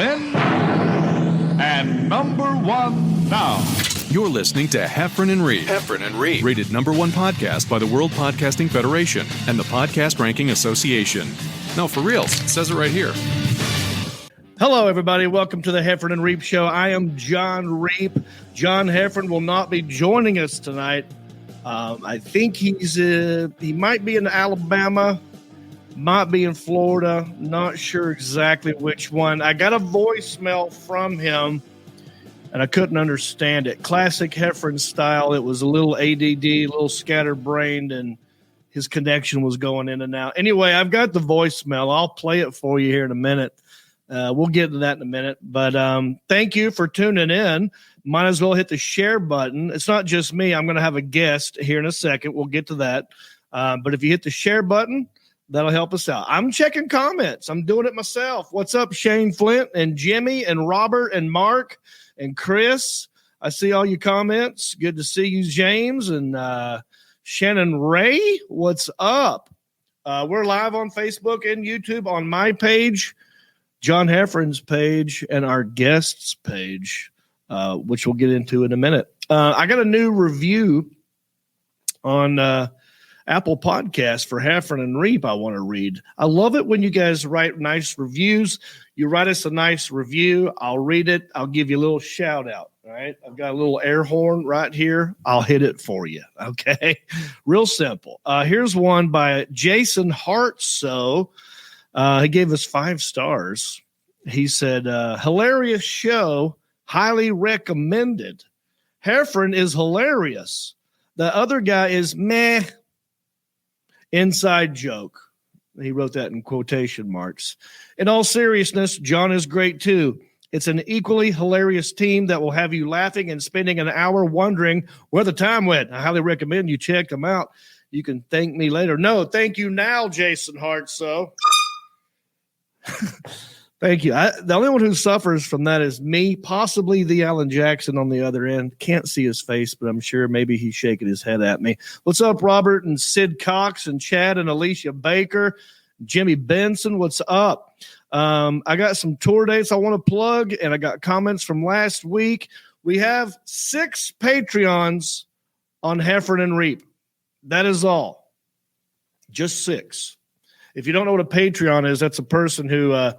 then, and number one now. You're listening to Heffron and Reep. Heffron and Reep. Rated #1 podcast by the World Podcasting Federation and the Podcast Ranking Association. No, for real. It says it right here. Hello, everybody. Welcome to the Heffron and Reep Show. I am Jon Reep. John Heffron will not be joining us tonight. I think he might be in Alabama, might be in Florida. Not sure exactly which one. I got a voicemail from him, and I couldn't understand it. Classic Heffron style. It was a little ADD, a little scatterbrained, and his connection was going in and out. Anyway, I've got the voicemail. I'll play it for you here in a minute. We'll get to that in a minute. But thank you for tuning in. Might as well hit the share button. It's not just me. I'm going to have a guest here in a second. We'll get to that. But if you hit the share button, that'll help us out. I'm checking comments. I'm doing it myself. What's up, Shane Flint and Jimmy and Robert and Mark and Chris? I see all your comments. Good to see you, James and Shannon Ray. What's up? We're live on Facebook and YouTube on my page, John Heffron's page, and our guests page, which we'll get into in a minute. I got a new review on Apple Podcasts for Heffron and Reep I want to read. I love it when you guys write nice reviews. You write us a nice review. I'll read it. I'll give you a little shout out. All right. I've got a little air horn right here. I'll hit it for you. Okay. Real simple. Here's one by Jason Hartso. He gave us 5 stars. He said, hilarious show. Highly recommended. Heffron is hilarious. The other guy is meh. Inside joke. He wrote that in quotation marks. In all seriousness, John is great too. It's an equally hilarious team that will have you laughing and spending an hour wondering where the time went. I highly recommend you check them out. You can thank me later. No, thank you now, Jason Hart. So thank you. The only one who suffers from that is me, possibly the Alan Jackson on the other end. Can't see his face, but I'm sure maybe he's shaking his head at me. What's up, Robert and Sid Cox and Chad and Alicia Baker, Jimmy Benson? What's up? I got some tour dates I want to plug, and I got comments from last week. We have 6 Patreons on Heffron and Reep. That is all. Just 6. If you don't know what a Patreon is, that's a person who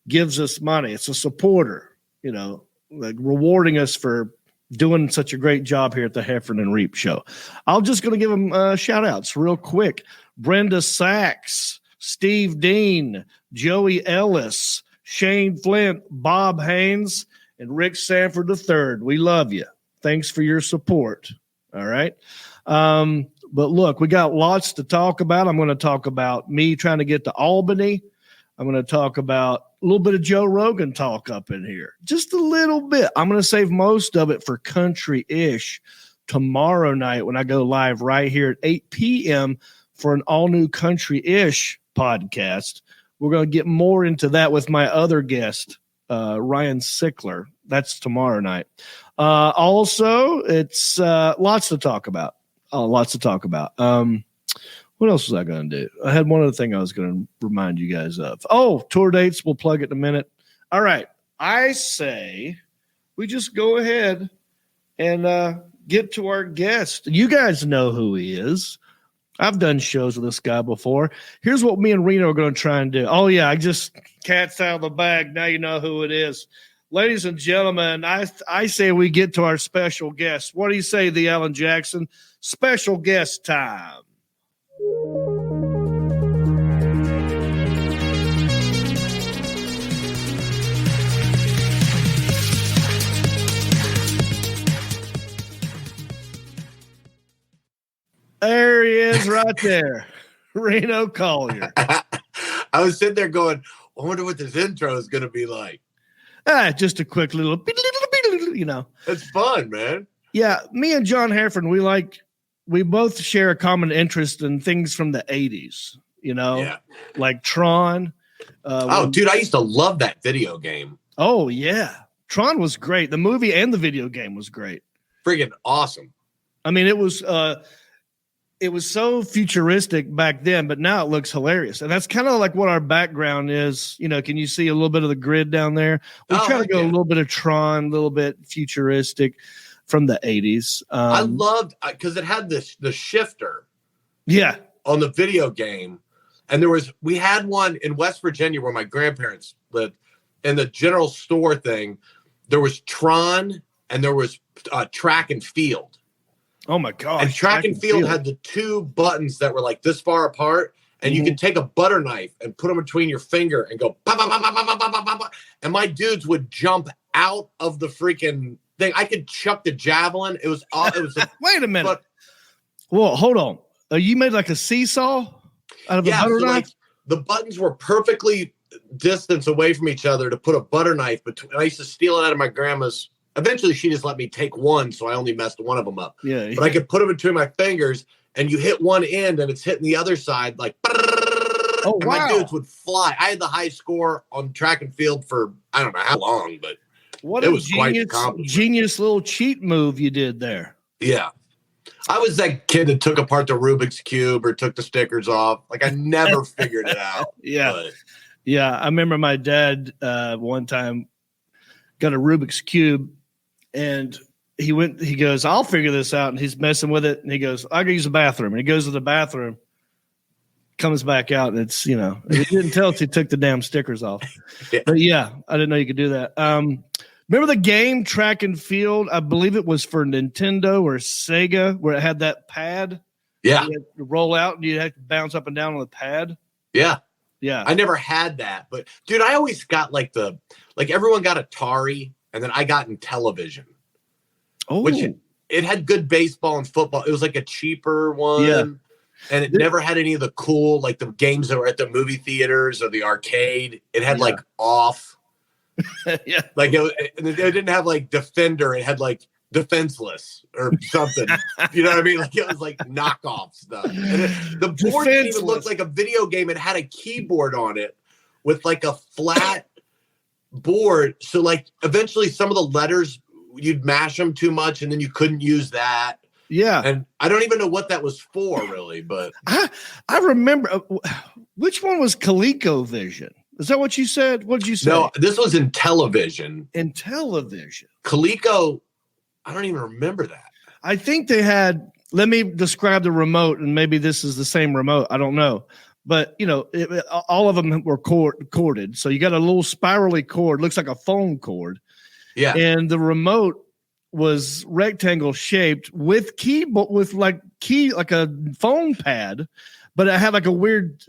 gives us money. It's a supporter, like rewarding us for doing such a great job here at the Heffron and Reep Show. I'm just going to give them shout outs real quick. Brenda Sachs, Steve Dean, Joey Ellis, Shane Flint, Bob Haynes, and Rick Sanford III. We love you. Thanks for your support. All right. But look, we got lots to talk about. I'm going to talk about me trying to get to Albany. I'm going to talk about a little bit of Joe Rogan talk up in here. Just a little bit. I'm going to save most of it for country-ish tomorrow night when I go live right here at 8 p.m. for an all-new country-ish podcast. We're going to get more into that with my other guest, Ryan Sickler. That's tomorrow night. Also, it's lots to talk about. Lots to talk about. What else was I going to do? I had one other thing I was going to remind you guys of. Oh, tour dates. We'll plug it in a minute. All right. I say we just go ahead and get to our guest. You guys know who he is. I've done shows with this guy before. Here's what me and Reno are going to try and do. Oh, yeah, I just cat's out of the bag. Now you know who it is. Ladies and gentlemen, I say we get to our special guest. What do you say, the Alan Jackson? Special guest time. There he is right there. Reno Collier. I was sitting there going, I wonder what this intro is going to be like. Just a quick little, It's fun, man. Yeah, me and John Heffron, we both share a common interest in things from the 80s, like Tron. Dude, I used to love that video game. Oh, yeah. Tron was great. The movie and the video game was great. Friggin' awesome. I mean, it was it was so futuristic back then, but now it looks hilarious. And that's kind of like what our background is. You know, can you see a little bit of the grid down there? We try to go a little bit of Tron, a little bit futuristic from the 80s. I loved because it had the shifter. Yeah. On the video game. And we had one in West Virginia where my grandparents lived. In the general store thing, there was Tron and there was track and field. Oh my gosh. And track and field had the two buttons that were like this far apart. And you could take a butter knife and put them between your finger and go, bah, bah, bah, bah, bah, bah, bah, bah, bah. And my dudes would jump out of the freaking thing. I could chuck the javelin. It was wait a minute. Well, hold on. You made like a seesaw out of a butter knife? Like, the buttons were perfectly distance away from each other to put a butter knife between. I used to steal it out of my grandma's. Eventually, she just let me take one, so I only messed one of them up. Yeah. But I could put them between my fingers, and you hit one end, and it's hitting the other side, like, oh, and wow. my dudes would fly. I had the high score on track and field for, I don't know how long, but it was quite an accomplishment. Genius little cheat move you did there. Yeah. I was that kid that took apart the Rubik's Cube or took the stickers off. Like, I never figured it out. Yeah. But. Yeah. I remember my dad one time got a Rubik's Cube, and he goes, I'll figure this out. And he's messing with it. And he goes, I can use the bathroom. And he goes to the bathroom, comes back out, and it's, you know, he didn't tell us he took the damn stickers off. Yeah. But yeah, I didn't know you could do that. Remember the game Track and Field? I believe it was for Nintendo or Sega, where it had that pad. Yeah. You had to roll out and you had to bounce up and down on the pad. Yeah. Yeah. I never had that. But, dude, I always got everyone got Atari, and then I got Intellivision. Oh. Which it had good baseball and football. It was like a cheaper one. Yeah. And it never had any of the cool, like the games that were at the movie theaters or the arcade. It had like off. Yeah. Like it didn't have like Defender. It had like Defenseless or something. You know what I mean? Like it was like knockoff stuff. And the board didn't even look like a video game. It had a keyboard on it with like a flat board. So like eventually some of the letters, you'd mash them too much and then you couldn't use that. Yeah. And I don't even know what that was for really, but I remember which one was ColecoVision? Is that what you said? What did you say? No, this was Intellivision. Intellivision. Coleco, I don't even remember that. I think they had, let me describe the remote, and maybe this is the same remote. I don't know. But, you know, all of them were corded. So you got a little spirally cord, looks like a phone cord. Yeah. And the remote was rectangle shaped with keyboard, with like a phone pad, but it had like a weird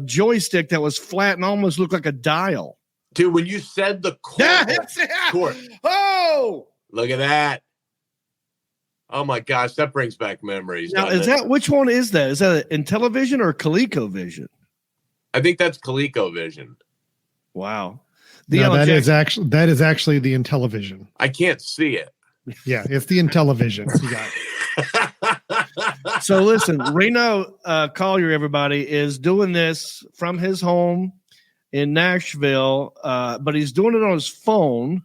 joystick that was flat and almost looked like a dial. Dude, when you said the cord, oh, look at that. Oh my gosh, that brings back memories. Now, which one is that? Is that Intellivision or ColecoVision? I think that's ColecoVision. Wow. That is actually the Intellivision. I can't see it. Yeah, it's the Intellivision. You got it. So listen, Reno Collier, everybody, is doing this from his home in Nashville, but he's doing it on his phone,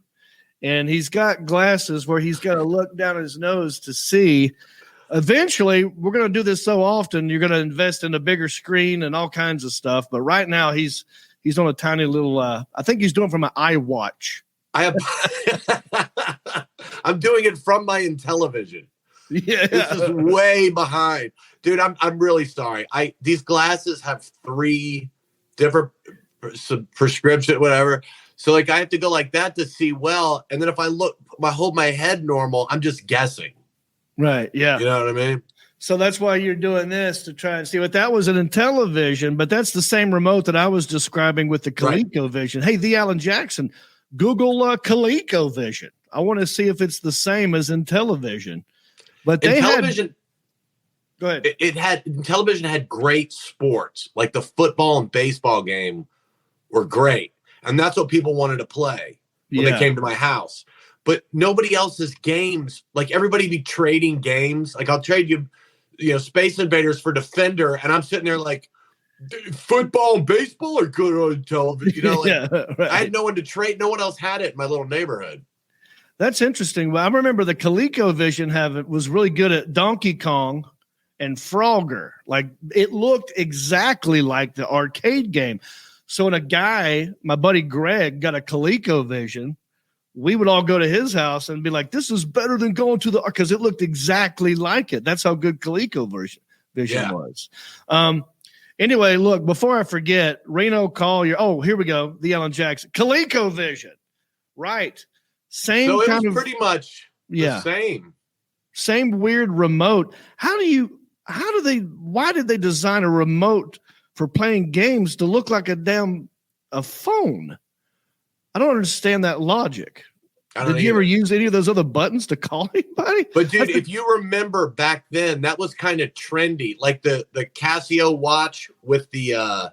and he's got glasses where he's got to look down his nose to see. Eventually, we're going to do this so often, you're going to invest in a bigger screen and all kinds of stuff. But right now, he's on a tiny little. I think he's doing it from an iWatch. I'm doing it from my Intellivision. Yeah, this is way behind, dude. I'm really sorry. These glasses have 3 different prescription, whatever. So like I have to go like that to see well, and then if I hold my head normal, I'm just guessing. Right. Yeah. You know what I mean? So that's why you're doing this, to try and see what that was an Intellivision, but that's the same remote that I was describing with the ColecoVision. Right. Hey, the Alan Jackson, Google ColecoVision. I want to see if it's the same as Intellivision. But they Intellivision, go ahead. Intellivision had great sports, like the football and baseball game were great. And that's what people wanted to play when they came to my house. But nobody else's games, like everybody be trading games. Like I'll trade you, Space Invaders for Defender. And I'm sitting there like, football and baseball are good on television. Right. I had no one to trade. No one else had it in my little neighborhood. That's interesting. Well, I remember the ColecoVision was really good at Donkey Kong and Frogger. Like it looked exactly like the arcade game. So when my buddy Greg, got a ColecoVision, we would all go to his house and be like, this is better than going to because it looked exactly like it. That's how good ColecoVision was. Anyway, look, before I forget, Reno Collier. Oh, here we go. The Alan Jackson. ColecoVision. Right. Same so it kind was of pretty much the same. Same weird remote. Why did they design a remote for playing games to look like a phone? I don't understand that logic. Did you ever use any of those other buttons to call anybody? But dude, if you remember back then, that was kind of trendy. Like the Casio watch with the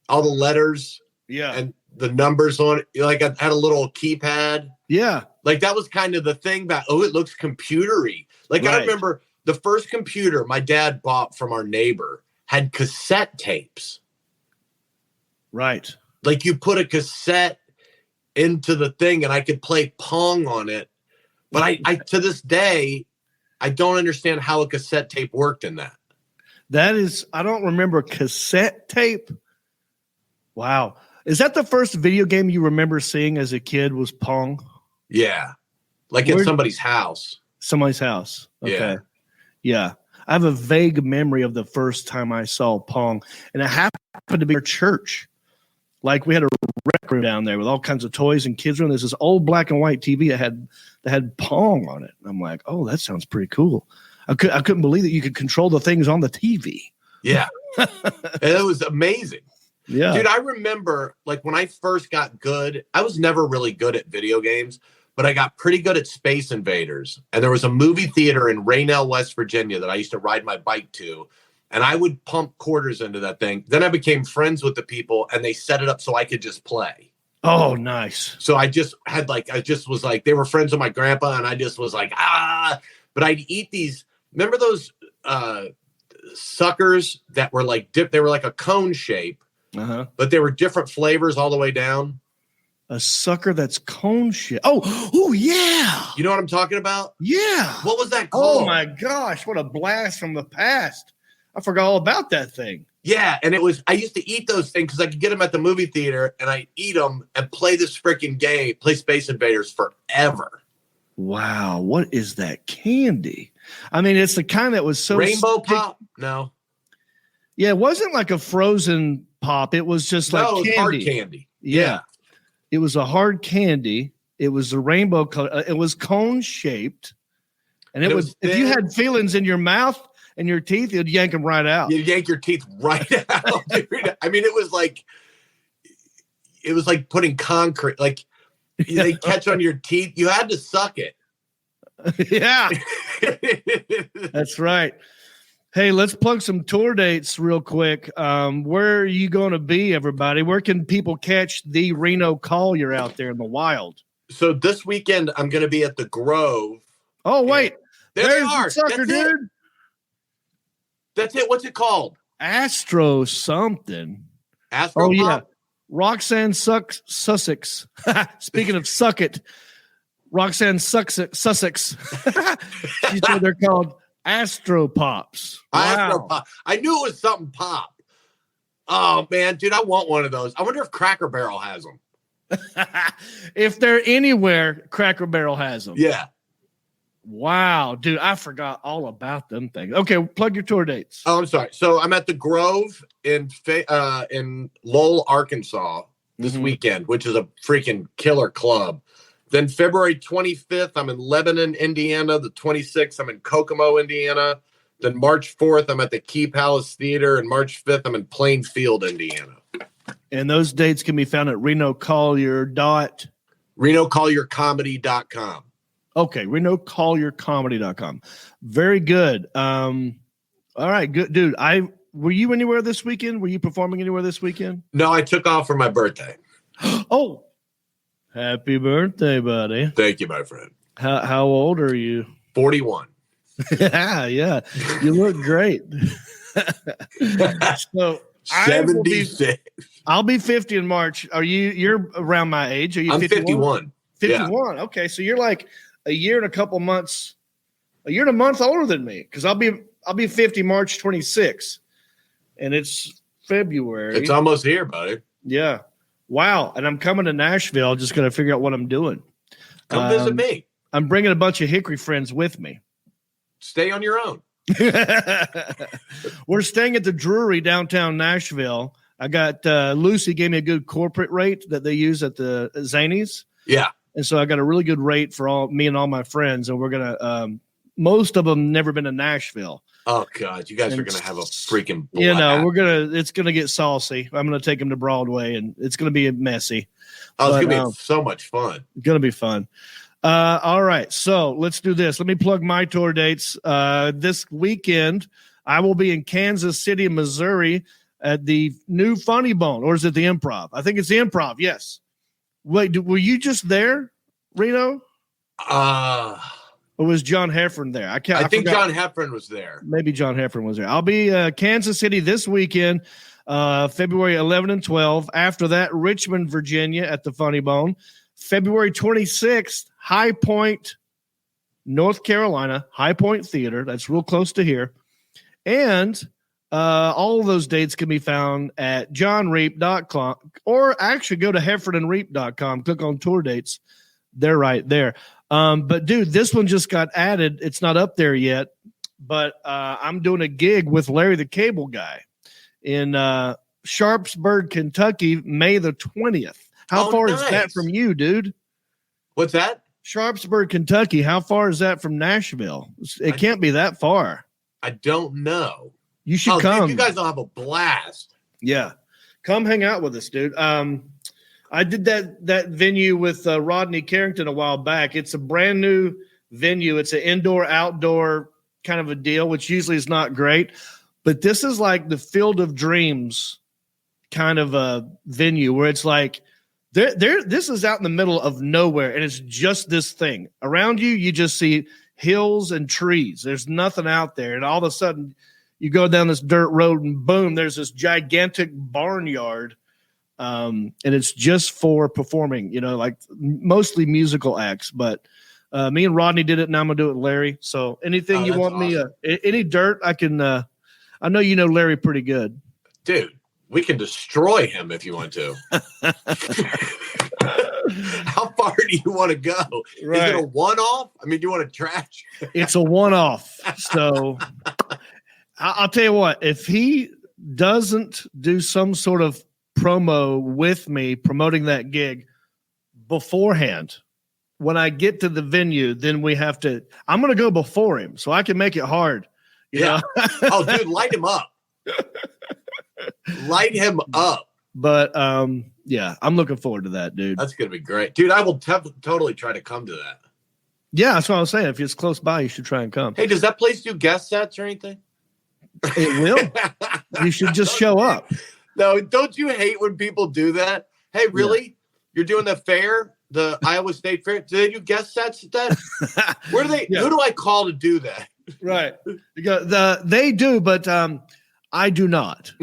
all the letters, and the numbers on it. Like I had a little keypad. Yeah. Like that was kind of the thing back. Oh, it looks computery. Like I remember the first computer my dad bought from our neighbor had cassette tapes. Right. Like you put a cassette into the thing and I could play Pong on it. But I to this day, I don't understand how a cassette tape worked in that. I don't remember cassette tape. Wow. Is that the first video game you remember seeing as a kid was Pong? Yeah. Like in somebody's house. Somebody's house. Okay. Yeah. I have a vague memory of the first time I saw Pong, and it happened to be our church. Like we had a rec room down there with all kinds of toys and kids room. There's this old black and white TV that had Pong on it. And I'm like, oh, that sounds pretty cool. I couldn't believe that you could control the things on the TV. Yeah. It was amazing. Yeah. Dude, I remember like when I first got good, I was never really good at video games, but I got pretty good at Space Invaders. And there was a movie theater in Raynell, West Virginia that I used to ride my bike to. And I would pump quarters into that thing. Then I became friends with the people and they set it up so I could just play. Oh, nice. So I just was like, they were friends with my grandpa and I just was like, but I'd eat these. Remember those suckers that were like they were like a cone shape, but they were different flavors all the way down. A sucker that's cone shape. Oh, yeah. You know what I'm talking about? Yeah. What was that called? Oh my gosh, what a blast from the past. I forgot all about that thing. Yeah, and I used to eat those things because I could get them at the movie theater, and I eat them and play this freaking game, play Space Invaders forever. Wow, what is that candy? I mean, it's the kind that was so Rainbow Pop? No. Yeah, it wasn't like a frozen pop. It was just like candy. Hard candy. Yeah. It was a hard candy. It was a rainbow color. It was cone shaped. And it was if you had feelings in your mouth and your teeth, you'd yank them right out. You'd yank your teeth right out, dude. I mean, it was like putting concrete, like they catch on your teeth. You had to suck it. Yeah. That's right. Hey, let's plug some tour dates real quick. Where are you going to be, everybody? Where can people catch the Reno Collier out there in the wild? So this weekend, I'm going to be at the Grove. Oh, wait. There they are. The sucker, dude. That's it. What's it called? Astro something. Astro Pop? Yeah. Roxanne Sussex. Speaking of suck it, Roxanne Sussex. She said they're called Astro Pops. Wow. Astro Pop. I knew it was something pop. Oh, man, dude, I want one of those. I wonder if Cracker Barrel has them. If they're anywhere, Cracker Barrel has them. Yeah. Wow, dude, I forgot all about them things. Okay, plug your tour dates. Oh, I'm sorry. So I'm at the Grove in Lowell, Arkansas this weekend, which is a freaking killer club. Then February 25th, I'm in Lebanon, Indiana. The 26th, I'm in Kokomo, Indiana. Then March 4th, I'm at the Key Palace Theater. And March 5th, I'm in Plainfield, Indiana. And those dates can be found at RenoCollierComedy.com. Okay, RenoCollierComedy.com. Very good. All right, good, dude. Were you anywhere this weekend? Were you performing anywhere this weekend? No, I took off for my birthday. Oh, happy birthday, buddy! Thank you, my friend. How old are you? 41. Yeah, you look great. So 76. I'll be 50 in March. You're around my age? Are you? I'm 51. 51. Yeah. Okay, so you're like a year and a month older than me because I'll be I'll be 50 March 26th, and it's February. It's almost here, buddy. Yeah. Wow. And I'm coming to Nashville. Just going to figure out what I'm doing. Come visit me. I'm bringing a bunch of Hickory friends with me. Stay on your own. We're staying at the Drury downtown Nashville. I got Lucy gave me a good corporate rate that they use at the Zanies. Yeah. And so I got a really good rate for all me and all my friends. And we're going to, most of them never been to Nashville. Oh God, you guys are going to have a freaking blast. You know, it's going to get saucy. I'm going to take them to Broadway and it's going to be messy. Oh, it's going to be so much fun. Going to be fun. All right. So let's do this. Let me plug my tour dates. This weekend, I will be in Kansas City, Missouri at the new Funny Bone, or is it the Improv? I think it's the Improv. Yes. Wait, were you just there, Reno? Or was John Heffron there? I think John Heffron was there. Maybe John Heffron was there. I'll be Kansas City this weekend, February 11 and 12. After that, Richmond, Virginia at the Funny Bone. February 26th, High Point, North Carolina, High Point Theater. That's real close to here. And all of those dates can be found at jonreep.com, or actually go to heffronandreep.com. Click on tour dates. They're right there. But dude, this one just got added. It's not up there yet, but I'm doing a gig with Larry the Cable Guy in Sharpsburg, Kentucky, May the 20th. How far is that from you, dude? What's that? Sharpsburg, Kentucky. How far is that from Nashville? It can't be that far. I don't know. You should come. Dude, you guys will have a blast. Yeah. Come hang out with us, dude. I did that venue with Rodney Carrington a while back. It's a brand new venue. It's an indoor-outdoor kind of a deal, which usually is not great. But this is like the Field of Dreams kind of a venue where it's like this is out in the middle of nowhere, and it's just this thing. Around you, you just see hills and trees. There's nothing out there. And all of a sudden, you go down this dirt road, and boom, there's this gigantic barnyard. And it's just for performing, like mostly musical acts. But me and Rodney did it, and I'm going to do it with Larry. So anything you want awesome. Any dirt, I can I know you know Larry pretty good. Dude, we can destroy him if you want to. How far do you want to go? Right. Is it a one-off? I mean, do you want to trash? It's a one-off. So I'll tell you what, if he doesn't do some sort of promo with me promoting that gig beforehand, when I get to the venue, then I'm going to go before him so I can make it hard. You know? Oh, dude, light him up. Light him up. But yeah, I'm looking forward to that, dude. That's going to be great. Dude, I will totally try to come to that. Yeah, that's what I was saying. If it's close by, you should try and come. Hey, does that place do guest sets or anything? It will. You should just show up. No, don't you hate when people do that? Hey, really? Yeah. You're doing the fair, the Iowa State Fair? Do they do guest sets at that? Where do they? Yeah. Who do I call to do that? Right. They do, but I do not.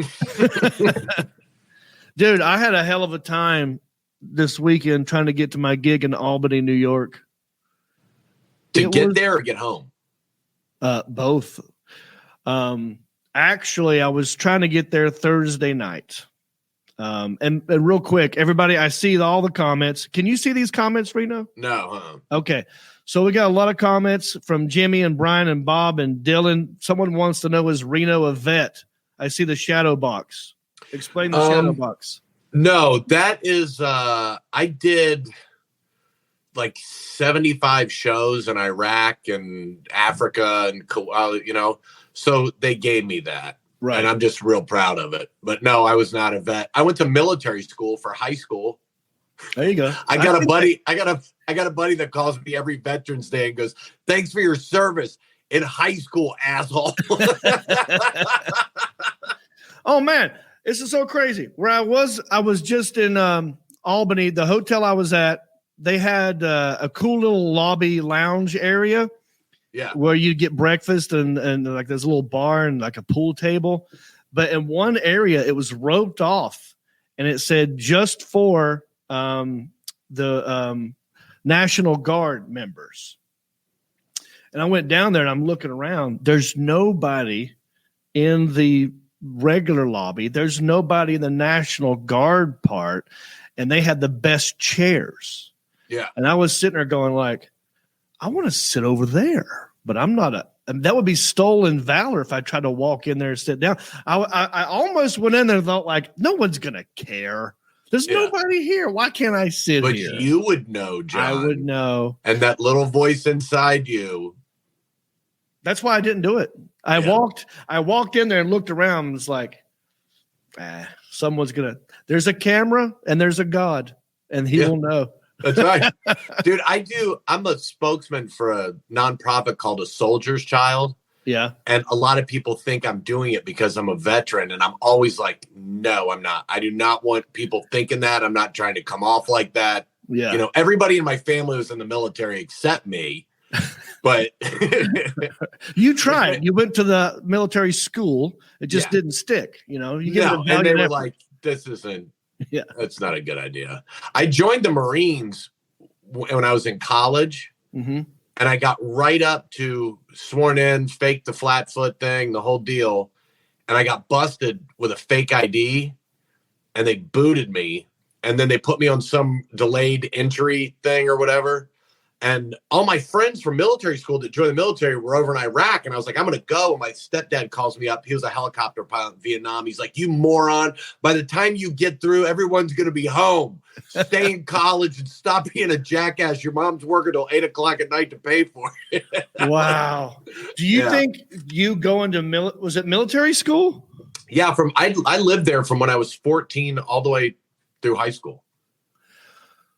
Dude, I had a hell of a time this weekend trying to get to my gig in Albany, New York. To get there or get home? Both. Actually, I was trying to get there Thursday night. And real quick, everybody, I see all the comments. Can you see these comments, Reno? No. Okay. So we got a lot of comments from Jimmy and Brian and Bob and Dylan. Someone wants to know, is Reno a vet? I see the shadow box. Explain the shadow box. No, that is, I did like 75 shows in Iraq and Africa and, so they gave me that. Right. And I'm just real proud of it. But no, I was not a vet. I went to military school for high school. There you go. I got a buddy that calls me every Veterans Day and goes, "Thanks for your service in high school, asshole." Oh man, this is so crazy. Where I was just in Albany. The hotel I was at, they had a cool little lobby lounge area. Yeah, where you get breakfast and like there's a little bar and like a pool table. But in one area, it was roped off, and it said just for the National Guard members. And I went down there and I'm looking around. There's nobody in the regular lobby. There's nobody in the National Guard part. And they had the best chairs. Yeah. And I was sitting there going like, I want to sit over there, but I'm not that would be stolen valor if I tried to walk in there and sit down. I almost went in there and thought like, no one's going to care. There's nobody here. Why can't I sit here? But you would know, John. I would know. And that little voice inside you. That's why I didn't do it. I walked in there and looked around and was like, someone's going to, there's a camera and there's a God and he will know. That's right. Dude, I'm a spokesman for a nonprofit called A Soldier's Child. Yeah. And a lot of people think I'm doing it because I'm a veteran. And I'm always like, no, I'm not. I do not want people thinking that. I'm not trying to come off like that. Yeah. You know, everybody in my family was in the military except me. But you tried. You went to the military school. It just didn't stick. You know, and they were like, this isn't. Yeah, that's not a good idea. I joined the Marines when I was in college, and I got right up to sworn in, faked the flat foot thing, the whole deal, and I got busted with a fake ID, and they booted me, and then they put me on some delayed entry thing or whatever. And all my friends from military school that joined the military were over in Iraq. And I was like, I'm going to go. And my stepdad calls me up. He was a helicopter pilot in Vietnam. He's like, you moron. By the time you get through, everyone's going to be home. Stay in college and stop being a jackass. Your mom's working till 8 o'clock at night to pay for it. Wow. Do you think you going to was it military school? Yeah. I lived there from when I was 14 all the way through high school.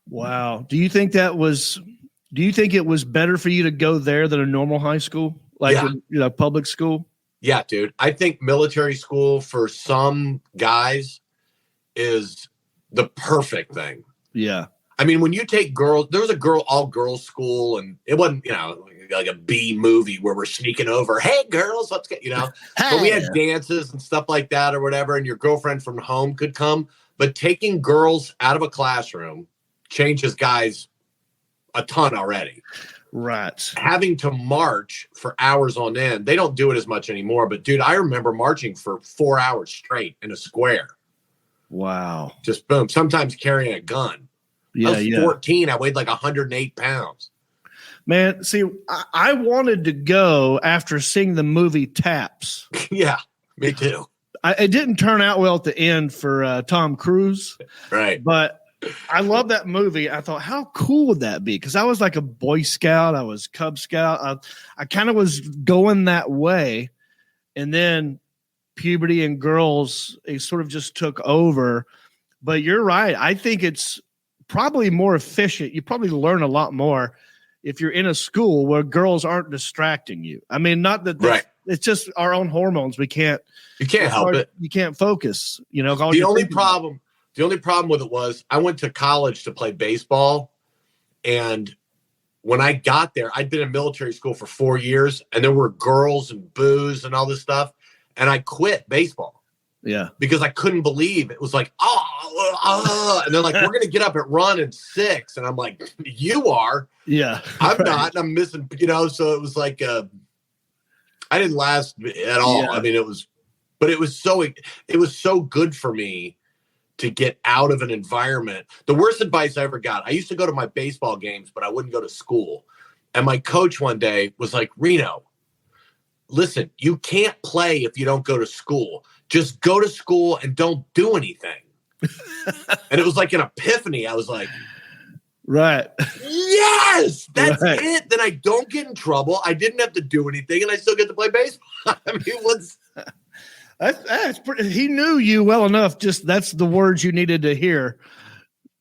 Wow. Do you think it was better for you to go there than a normal high school, like public school? Yeah, dude. I think military school for some guys is the perfect thing. Yeah. I mean, when you take girls, there was a all girls school, and it wasn't, like a B movie where we're sneaking over. Hey, girls, let's get, but we had dances and stuff like that or whatever. And your girlfriend from home could come, but taking girls out of a classroom changes guys a ton already. Right. Having to march for hours on end. They don't do it as much anymore, but dude, I remember marching for 4 hours straight in a square. Wow. Just boom. Sometimes carrying a gun. Yeah. I was 14. I weighed like 108 pounds. Man, see, I wanted to go after seeing the movie Taps. Yeah, me too. It didn't turn out well at the end for Tom Cruise. Right. But I love that movie. I thought, how cool would that be? Because I was like a Boy Scout. I was Cub Scout. I kind of was going that way. And then puberty and girls, it sort of just took over. But you're right. I think it's probably more efficient. You probably learn a lot more if you're in a school where girls aren't distracting you. I mean, not that it's just our own hormones. You can't help it. You can't focus. The only problem with it was I went to college to play baseball. And when I got there, I'd been in military school for 4 years, and there were girls and booze and all this stuff. And I quit baseball. Yeah. Because I couldn't believe it was like, and they're like, we're going to get up and run in 6. And I'm like, you are. Yeah. I'm not. And I'm missing, so it was like, I didn't last at all. Yeah. I mean, it was so good for me to get out of an environment. The worst advice I ever got, I used to go to my baseball games, but I wouldn't go to school. And my coach one day was like, Reno, listen, you can't play if you don't go to school. Just go to school and don't do anything. And it was like an epiphany. I was like, right. Yes, that's it. Then I don't get in trouble. I didn't have to do anything, and I still get to play baseball. I mean, that's pretty, he knew you well enough. Just that's the words you needed to hear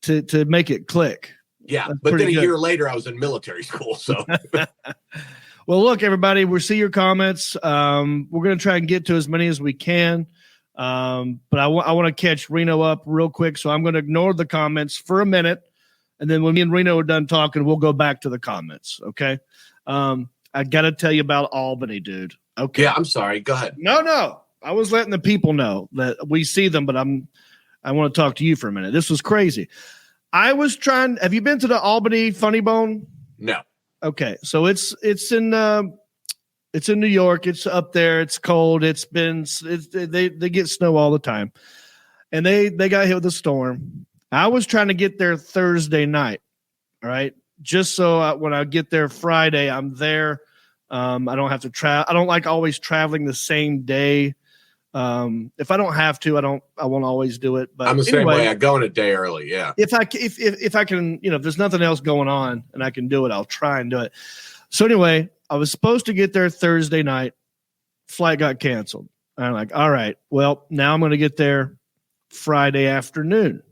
to make it click. Yeah, that's but then a good. year later, I was in military school. So, well, look, everybody, we'll see your comments. We're going to try and get to as many as we can, but I want to catch Reno up real quick, so I'm going to ignore the comments for a minute, and then when me and Reno are done talking, we'll go back to the comments. Okay, I got to tell you about Albany, dude. Okay, yeah, I'm sorry. Go ahead. No. I was letting the people know that we see them, but I want to talk to you for a minute. This was crazy. Have you been to the Albany Funny Bone? No. Okay, so it's in New York. It's up there. It's cold. They get snow all the time, and they got hit with a storm. I was trying to get there Thursday night, all right, just so when I get there Friday, I'm there. I don't have to travel. I don't like always traveling the same day. If I don't have to, I won't always do it. But I'm the same way. I go in a day early. Yeah. If I can, if there's nothing else going on and I can do it, I'll try and do it. So anyway, I was supposed to get there Thursday night. Flight got canceled. I'm like, all right, well, now I'm going to get there Friday afternoon.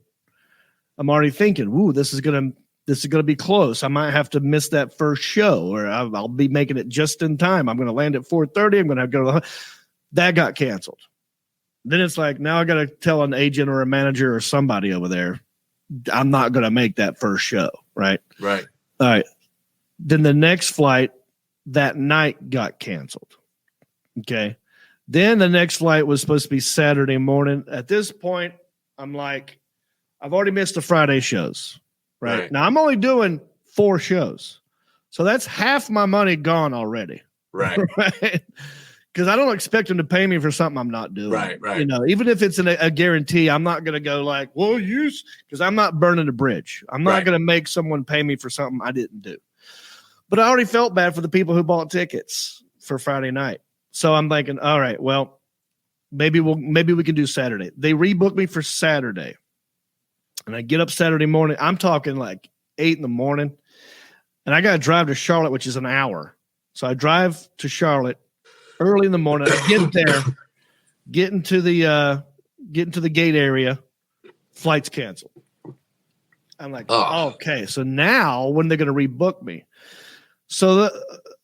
I'm already thinking, ooh, this is going to be close. I might have to miss that first show, or I'll be making it just in time. I'm going to land at 4:30. I'm going to go to that got canceled. Then it's like, now I got to tell an agent or a manager or somebody over there, I'm not going to make that first show. Right. Right. All right. Then the next flight that night got canceled. Okay. Then the next flight was supposed to be Saturday morning. At this point, I'm like, I've already missed the Friday shows. Right. Now I'm only doing 4 shows. So that's half my money gone already. Right. Right. Because I don't expect them to pay me for something I'm not doing. Right. Even if it's a guarantee, I'm not going to go like, well, because I'm not burning a bridge. I'm not going to make someone pay me for something I didn't do. But I already felt bad for the people who bought tickets for Friday night. So I'm thinking, all right, well, maybe we can do Saturday. They rebooked me for Saturday. And I get up Saturday morning. I'm talking like 8 a.m. And I got to drive to Charlotte, which is an hour. So I drive to Charlotte early in the morning. I get there, get into the gate area. Flight's canceled. I'm like, okay. So now when they're going to rebook me? So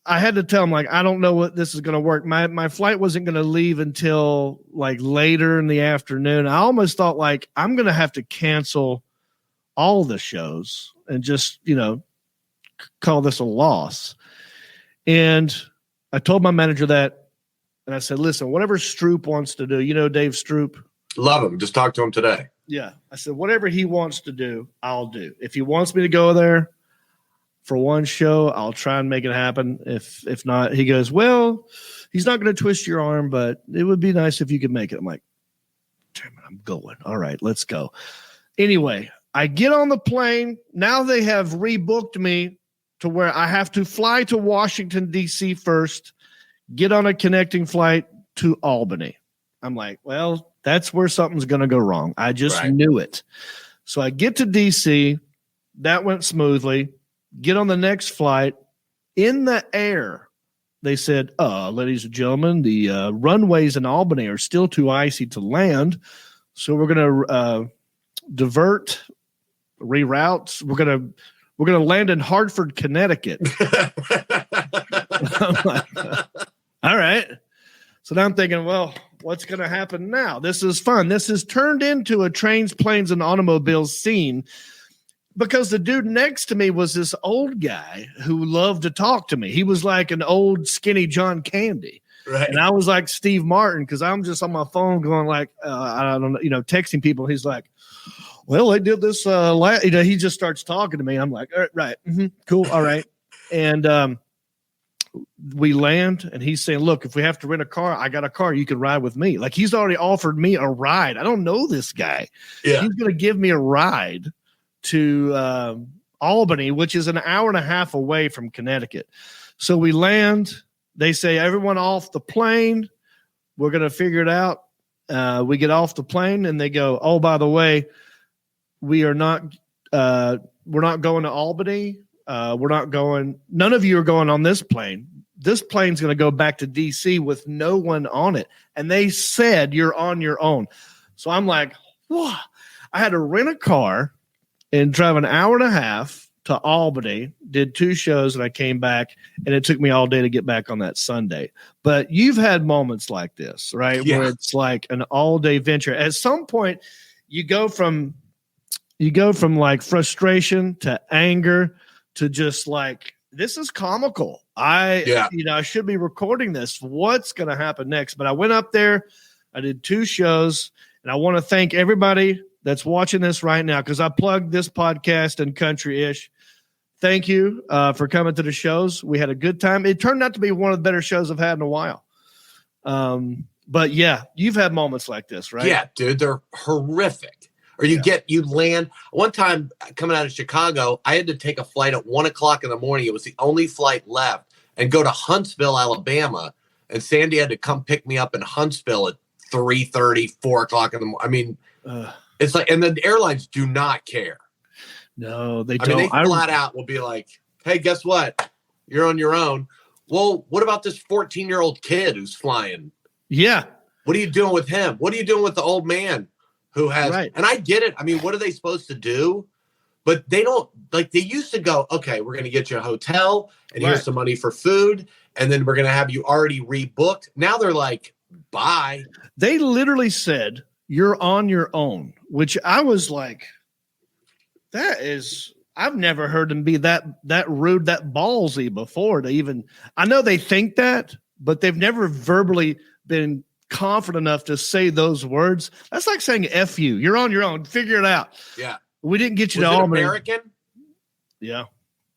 I had to tell them, like, I don't know what this is going to work. My flight wasn't going to leave until like later in the afternoon. I almost thought like I'm going to have to cancel all the shows and just, call this a loss. And I told my manager that, and I said, listen, whatever Stroop wants to do, Dave Stroop. Love him. Just talked to him today. Yeah. I said, whatever he wants to do, I'll do. If he wants me to go there for one show, I'll try and make it happen. If not, he goes, well, he's not going to twist your arm, but it would be nice if you could make it. I'm like, damn it, I'm going. All right, let's go. Anyway, I get on the plane. Now they have rebooked me to where I have to fly to Washington, D.C. first, get on a connecting flight to Albany. I'm like, well, that's where something's going to go wrong. I just knew it. So I get to D.C. That went smoothly. Get on the next flight. In the air, they said, ladies and gentlemen, the runways in Albany are still too icy to land. So we're going to reroute. We're going to land in Hartford, Connecticut. I'm like, all right. So now I'm thinking, well, what's going to happen now? This is fun. This has turned into a trains, planes, and automobiles scene. Because the dude next to me was this old guy who loved to talk to me. He was like an old skinny John Candy. Right. And I was like Steve Martin because I'm just on my phone going like, I don't know, texting people. He's like, well, they did this. He just starts talking to me. I'm like, all right, right. Mm-hmm, cool. All right. And we land and he's saying, look, if we have to rent a car, I got a car. You can ride with me. Like he's already offered me a ride. I don't know this guy. Yeah. He's going to give me a ride to Albany, which is an hour and a half away from Connecticut. So we land. They say, everyone off the plane. We're going to figure it out. We get off the plane and they go, oh, by the way, we're not going to Albany. None of you are going on this plane. This plane's going to go back to DC with no one on it. And they said, you're on your own. So I'm like, whoa. I had to rent a car and drive an hour and a half to Albany, did 2 shows, and I came back, and it took me all day to get back on that Sunday. But you've had moments like this, right? Yeah. Where it's like an all-day venture. At some point, you go from like frustration to anger to just like, this is comical. I should be recording this. What's going to happen next? But I went up there, I did 2 shows, and I want to thank everybody that's watching this right now, because I plugged this podcast and Country-ish. thank you for coming to the shows. We had a good time. It turned out to be one of the better shows I've had in a while. But yeah, you've had moments like this, right? Yeah, dude, they're horrific. Or you land. One time coming out of Chicago, I had to take a flight at 1:00 in the morning. It was the only flight left, and go to Huntsville, Alabama. And Sandy had to come pick me up in Huntsville at 3:30, 4:00 in the morning. I mean, it's like, and the airlines do not care. No, they I don't. mean, they flat out will be like, hey, guess what? You're on your own. Well, what about this 14-year-old kid who's flying? Yeah. What are you doing with him? What are you doing with the old man who has, right. And I get it. I mean, what are they supposed to do? But they don't, like they used to go, okay, we're going to get you a hotel and here's some money for food. And then we're going to have you already rebooked. Now they're like, bye. They literally said, you're on your own, which I was like, I've never heard them be that rude, that ballsy before. I know they think that, but they've never verbally been confident enough to say those words. That's like saying F you. You're on your own. Figure it out. Yeah. We didn't get you Was to it Albany. American? Yeah.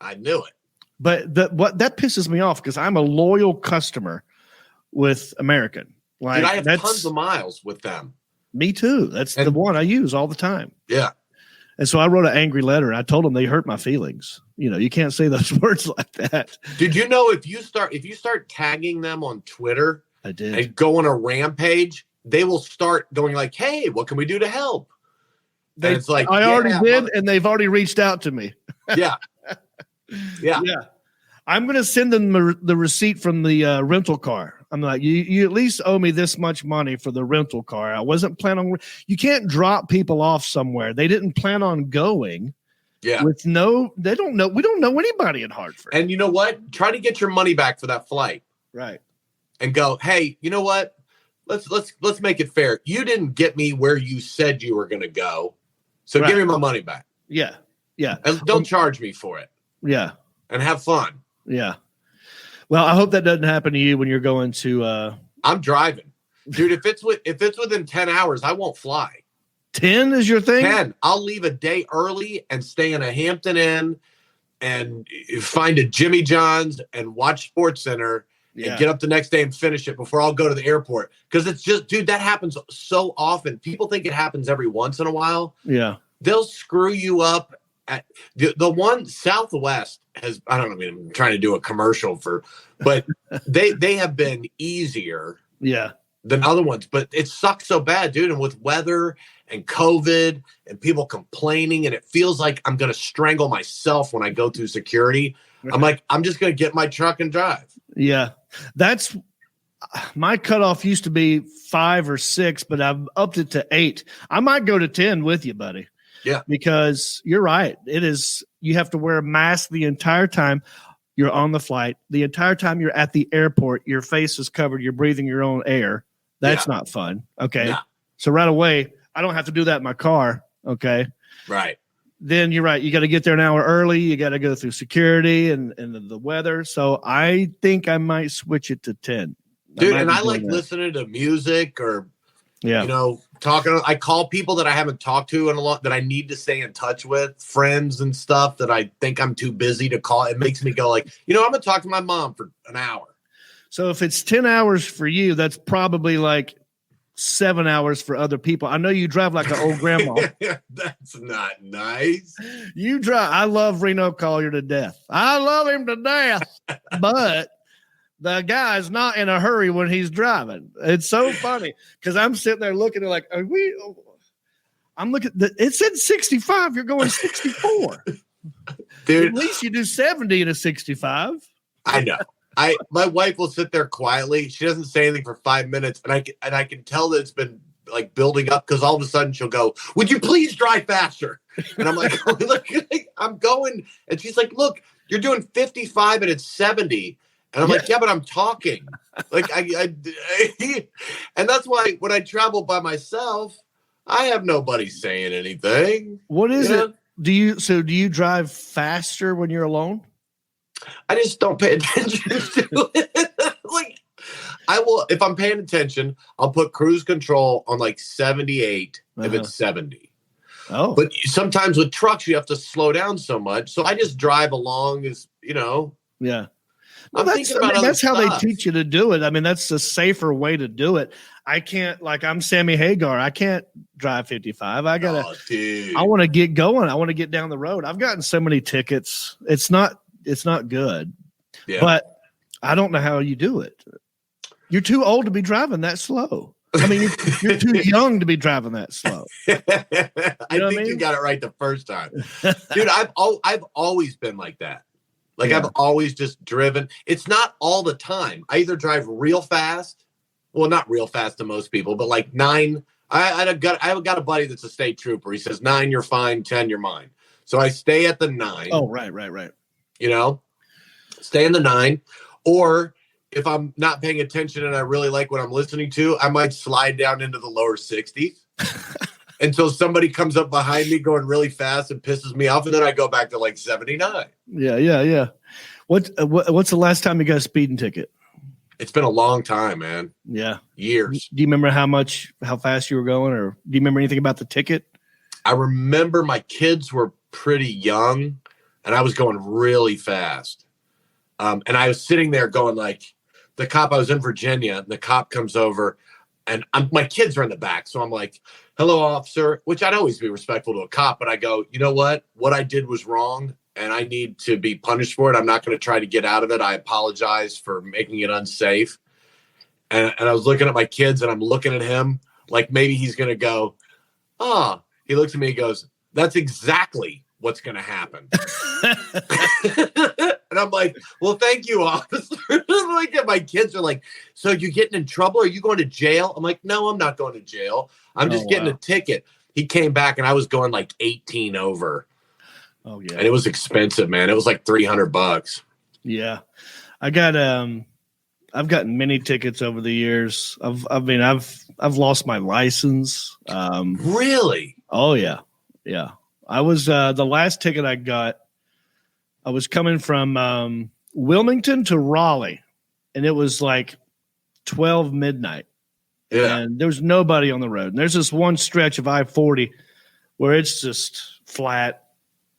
I knew it. But that pisses me off because I'm a loyal customer with American. Like, Dude, I have tons of miles with them. Me too. That's the one I use all the time. Yeah. And so I wrote an angry letter. I told them they hurt my feelings. You can't say those words like that. Did you know if you start tagging them on Twitter, I did, and go on a rampage, they will start going like, "Hey, what can we do to help?" It's like I already did, and they've already reached out to me. Yeah. Yeah. I'm going to send them the receipt from the rental car. I'm like, you at least owe me this much money for the rental car. I wasn't planning on. You can't drop people off somewhere. They didn't plan on going. Yeah. They don't know. We don't know anybody in Hartford. And you know what? Try to get your money back for that flight. Right. And go, hey, you know what? Let's make it fair. You didn't get me where you said you were going to go. So give me my money back. Yeah. Yeah. And don't charge me for it. Yeah. And have fun. Yeah. Well, I hope that doesn't happen to you when you're going to I'm driving. Dude, if it's within 10 hours, I won't fly. 10 is your thing? 10. I'll leave a day early and stay in a Hampton Inn and find a Jimmy John's and watch Sports Center and get up the next day and finish it before I'll go to the airport. Because it's just, dude, that happens so often. People think it happens every once in a while. Yeah. They'll screw you up. At the one Southwest has, I don't know, I mean, I'm trying to do a commercial but they have been easier than other ones, but it sucks so bad, dude. And with weather and COVID and people complaining, and it feels like I'm going to strangle myself when I go through security. I'm like, I'm just going to get my truck and drive. Yeah. That's my cutoff used to be 5 or 6, but I've upped it to 8. I might go to 10 with you, buddy. Yeah. Because you're right. It is, you have to wear a mask the entire time you're on the flight. The entire time you're at the airport, your face is covered. You're breathing your own air. That's not fun. Okay. Yeah. So right away, I don't have to do that in my car. Okay. Right. Then you're right. You got to get there an hour early. You got to go through security and the weather. So I think I might switch it to 10. Dude, and I like listening to music or, talking. I call people that I haven't talked to in a lot that I need to stay in touch with, friends and stuff that I think I'm too busy to call. It makes me go like, I'm going to talk to my mom for an hour. So if it's 10 hours for you, that's probably like 7 hours for other people. I know you drive like an old grandma. That's not nice. You drive. I love Reno Collier to death. I love him to death, but the guy's not in a hurry when he's driving. It's so funny because I'm sitting there looking at like, I'm looking. It said 65. You're going 64. Dude, at least you do 70 in a 65. I know. My wife will sit there quietly. She doesn't say anything for 5 minutes, and I can tell that it's been like building up because all of a sudden she'll go, "Would you please drive faster?" And I'm like, "Look, I'm going," and she's like, "Look, you're doing 55 and it's 70." And I'm like, yeah, but I'm talking. Like I and that's why when I travel by myself, I have nobody saying anything. What is it? Do you drive faster when you're alone? I just don't pay attention to it. Like I will, if I'm paying attention, I'll put cruise control on like 78 if it's 70. Oh, But sometimes with trucks, you have to slow down so much. So I just drive along as, yeah. Well, I'm thinking about other that's how stuff. they teach you to do it. I mean, that's the safer way to do it. I can't, like, I'm Sammy Hagar. I can't drive 55. I want to get going. I want to get down the road. I've gotten so many tickets. It's not good, but I don't know how you do it. You're too old to be driving that slow. I mean, you're too young to be driving that slow. I think you got it right the first time. Dude, I've always been like that. Like, I've always just driven. It's not all the time. I either drive real fast. Well, not real fast to most people, but like 9. I've got a buddy that's a state trooper. He says 9, you're fine. 10, you're mine. So I stay at the 9. Oh, right. Stay in the 9. Or if I'm not paying attention and I really like what I'm listening to, I might slide down into the lower 60s until somebody comes up behind me going really fast and pisses me off. And then I go back to like 79. Yeah. What's the last time you got a speeding ticket? It's been a long time, man. Yeah. Years. Do you remember how fast you were going, or do you remember anything about the ticket? I remember my kids were pretty young and I was going really fast. And I was sitting there going like, the cop, I was in Virginia, and the cop comes over and my kids are in the back. So I'm like, hello, officer, which I'd always be respectful to a cop. But I go, you know what? What I did was wrong and I need to be punished for it. I'm not going to try to get out of it. I apologize for making it unsafe. And I was looking at my kids and I'm looking at him like maybe he's going to go, oh, he looks at me and goes, that's exactly what's going to happen. And I'm like, well, thank you, officer. Like, my kids are like, so you're getting in trouble? Are you going to jail? I'm like, no, I'm not going to jail. I'm just getting a ticket. He came back and I was going like 18 over. Oh yeah. And it was expensive, man. It was like $300. Yeah. I've gotten many tickets over the years. I've lost my license. Really? Oh yeah. Yeah. I was the last ticket I got, I was coming from Wilmington to Raleigh, and it was like 12 midnight. Yeah. And there was nobody on the road. And there's this one stretch of I-40 where it's just flat,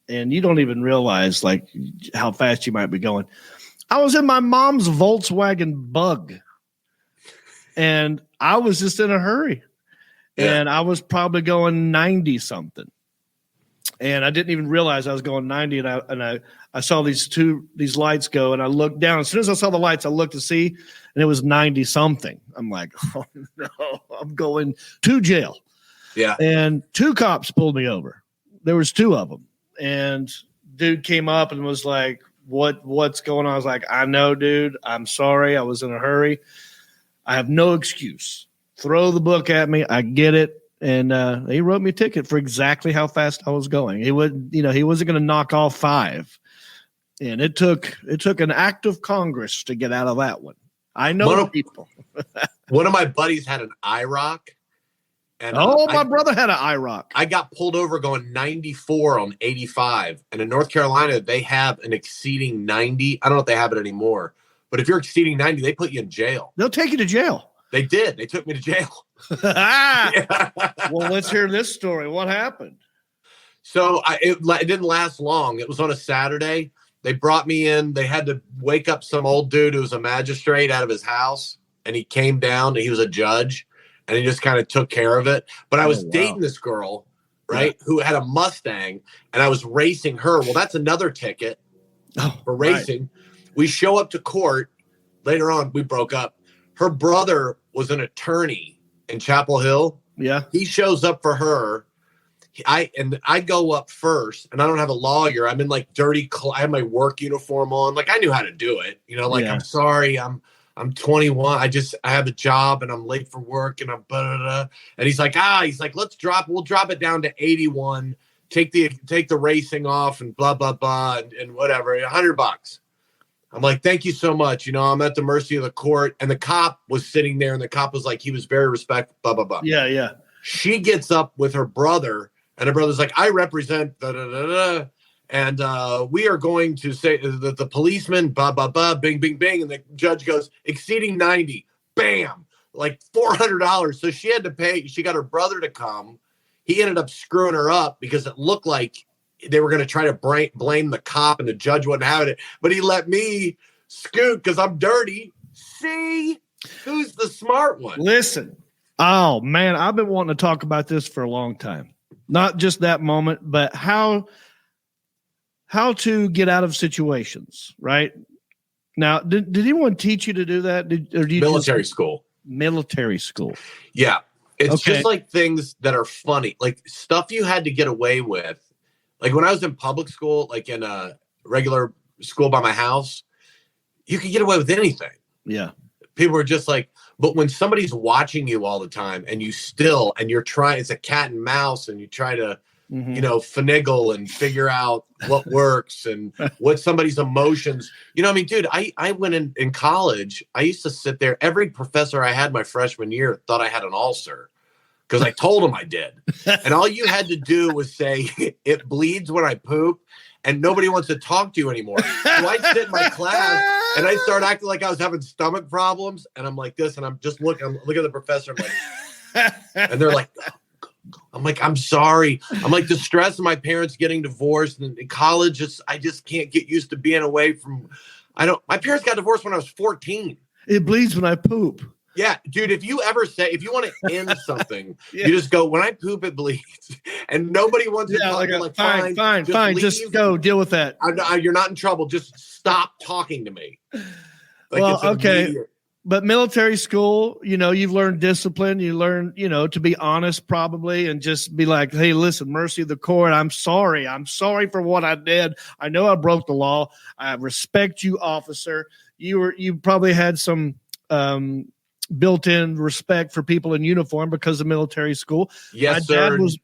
and you don't even realize like how fast you might be going. I was in my mom's Volkswagen Bug, and I was just in a hurry. Yeah. And I was probably going 90 something. And I didn't even realize I was going 90, and I saw these lights go, and I looked down. As soon as I saw the lights, I looked to see, and it was 90 something. I'm like, oh no, I'm going to jail. Yeah. And 2 cops pulled me over. There was 2 of them, and dude came up and was like, what's going on? I was like, I know, dude. I'm sorry. I was in a hurry. I have no excuse. Throw the book at me. I get it. And he wrote me a ticket for exactly how fast I was going. He wasn't going to knock off 5. And it took an act of Congress to get out of that one. I know people. One of my buddies had an IROC. And my brother had an IROC. I got pulled over going 94 on 85. And in North Carolina, they have an exceeding 90. I don't know if they have it anymore. But if you're exceeding 90, they put you in jail. They'll take you to jail. They did. They took me to jail. Well, let's hear this story. What happened? So it didn't last long. It was on a Saturday. They brought me in. They had to wake up some old dude who was a magistrate out of his house. And he came down. And he was a judge. And he just kind of took care of it. But I was dating this girl, right, who had a Mustang. And I was racing her. Well, that's another ticket for racing. Right. We show up to court. Later on, we broke up. Her brother was an attorney in Chapel Hill. Yeah. He shows up for her. I go up first, and I don't have a lawyer. I'm in like I have my work uniform on. Like, I knew how to do it. I'm sorry. I'm 21. I have a job and I'm late for work and I'm and he's like, we'll drop it down to 81. Take the racing off and blah, blah, blah, and whatever, $100. I'm like, thank you so much. I'm at the mercy of the court. And the cop was sitting there, and the cop was like, he was very respectful, blah, blah, blah. Yeah, yeah. She gets up with her brother, and her brother's like, I represent da da da da. And we are going to say that the policeman, blah, blah, blah, bing, bing, bing. And the judge goes, exceeding 90, bam, like $400. So she had to pay. She got her brother to come. he ended up screwing her up because it looked like they were going to try to blame the cop and the judge wasn't having it. But he let me scoot because I'm dirty. See? Who's the smart one? Listen. Oh, man, I've been wanting to talk about this for a long time. Not just that moment, but how to get out of situations, right? Now, did anyone teach you to do that? Military school. Military school. Yeah. It's Okay. just like things that are funny, like stuff you had to get away with. Like when I was in public school, like in a regular school by my house, you could get away with anything. Yeah. People were just like, but when somebody's watching you all the time and you're trying, it's a cat and mouse and you try to, finagle and figure out what works and what somebody's emotions, I mean, dude, I went in college. I used to sit there. Every professor I had my freshman year thought I had an ulcer because I told them I did. And all you had to do was say, it bleeds when I poop and nobody wants to talk to you anymore. So I'd sit in my class and I start acting like I was having stomach problems. And I'm like this, and I'm looking at the professor. I'm like, and they're like, I'm like, I'm sorry. I'm like, the stress of my parents getting divorced and in college, I just can't get used to being away from, my parents got divorced when I was 14. It bleeds when I poop. Yeah, dude, if you want to end something, you just go, when I poop, it bleeds. And nobody wants to talk. Fine. Just go deal with that. You're not in trouble. Just stop talking to me. Okay. Immediate. But military school, you've learned discipline. You learn, to be honest probably and just be like, hey, listen, mercy of the court. I'm sorry. I'm sorry for what I did. I know I broke the law. I respect you, officer. You probably had some built-in respect for people in uniform because of military school. Yes, My sir. dad was,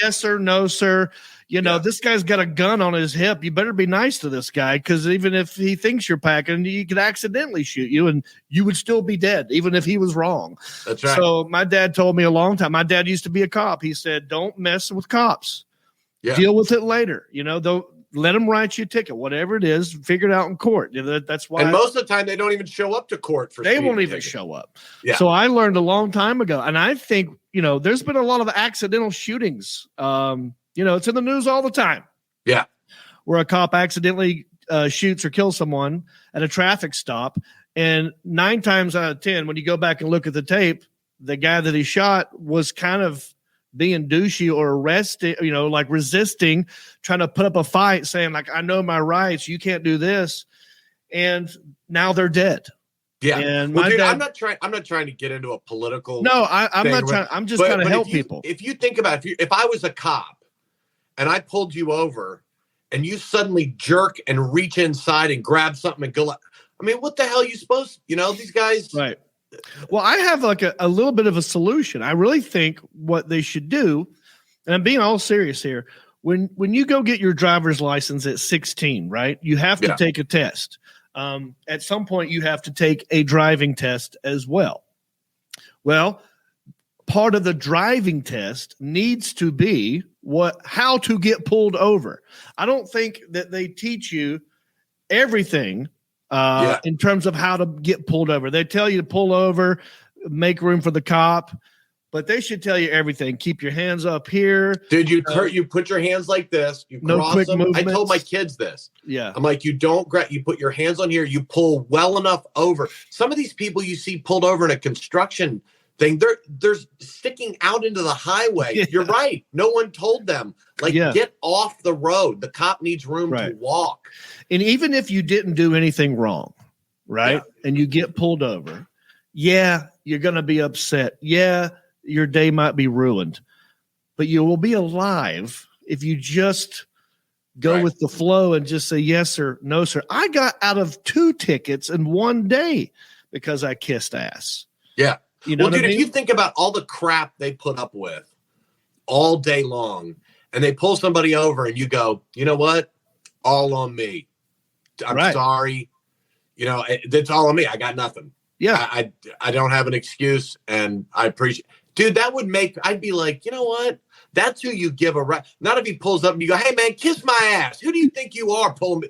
yes, sir. No, sir. This guy's got a gun on his hip. You better be nice to this guy because even if he thinks you're packing, he could accidentally shoot you and you would still be dead, even if he was wrong. That's right. So my dad told me a long time. My dad used to be a cop. He said, don't mess with cops. Yeah. Deal with it later. Don't let them write you a ticket, whatever it is, figure it out in court. That's why. And most of the time, they don't even show up to court for. They won't even show up. Yeah. So I learned a long time ago, and I think there's been a lot of accidental shootings. It's in the news all the time. Yeah, where a cop accidentally shoots or kills someone at a traffic stop, and 9 times out of 10, when you go back and look at the tape, the guy that he shot was kind of being douchey or arrested, like resisting, trying to put up a fight, saying like, I know my rights, you can't do this. And now they're dead. Yeah. And dude, I'm not trying to get into a political. No, I'm not trying. I'm just trying to help people. If you think about if I was a cop and I pulled you over and you suddenly jerk and reach inside and grab something and go, I mean, what the hell are you supposed to, these guys. Right. Well, I have like a little bit of a solution. I really think what they should do, and I'm being all serious here, when you go get your driver's license at 16, right, you have to take a test. At some point, you have to take a driving test as well. Well, part of the driving test needs to be how to get pulled over. I don't think that they teach you everything in terms of how to get pulled over. They tell you to pull over, make room for the cop, but they should tell you everything. Keep your hands up here. Dude, you put your hands like this. You no cross quick them. movements. I told my kids this. Yeah. I'm like, you put your hands on here. You pull well enough over. Some of these people you see pulled over in a construction thing, they're sticking out into the highway. Yeah. You're right. No one told them. Get off the road. The cop needs room to walk. And even if you didn't do anything wrong, right? Yeah. And you get pulled over, you're going to be upset. Yeah, your day might be ruined, but you will be alive if you just go with the flow and just say yes or no, sir. I got out of 2 tickets in one day because I kissed ass. Yeah. You know if you think about all the crap they put up with all day long and they pull somebody over and you go, you know what? All on me. I'm sorry. That's all on me. I got nothing. Yeah. I don't have an excuse and I appreciate. Dude, I'd be like, you know what? That's who you give a right. Not if he pulls up and you go, hey man, kiss my ass. Who do you think you are pulling me?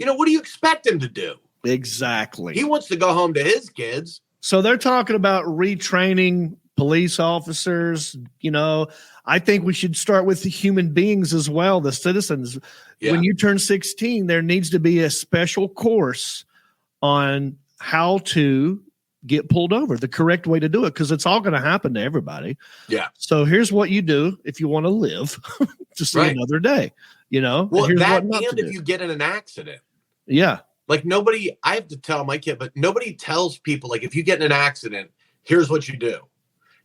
What do you expect him to do? Exactly. He wants to go home to his kids. So they're talking about retraining police officers. I think we should start with the human beings as well, the citizens. Yeah. When you turn 16, there needs to be a special course on how to get pulled over, the correct way to do it, because it's all going to happen to everybody. Yeah. So here's what you do if you want to live to see another day, Well, that and if you get in an accident. Yeah. Like nobody, I have to tell my kid, but nobody tells people, like, if you get in an accident, here's what you do.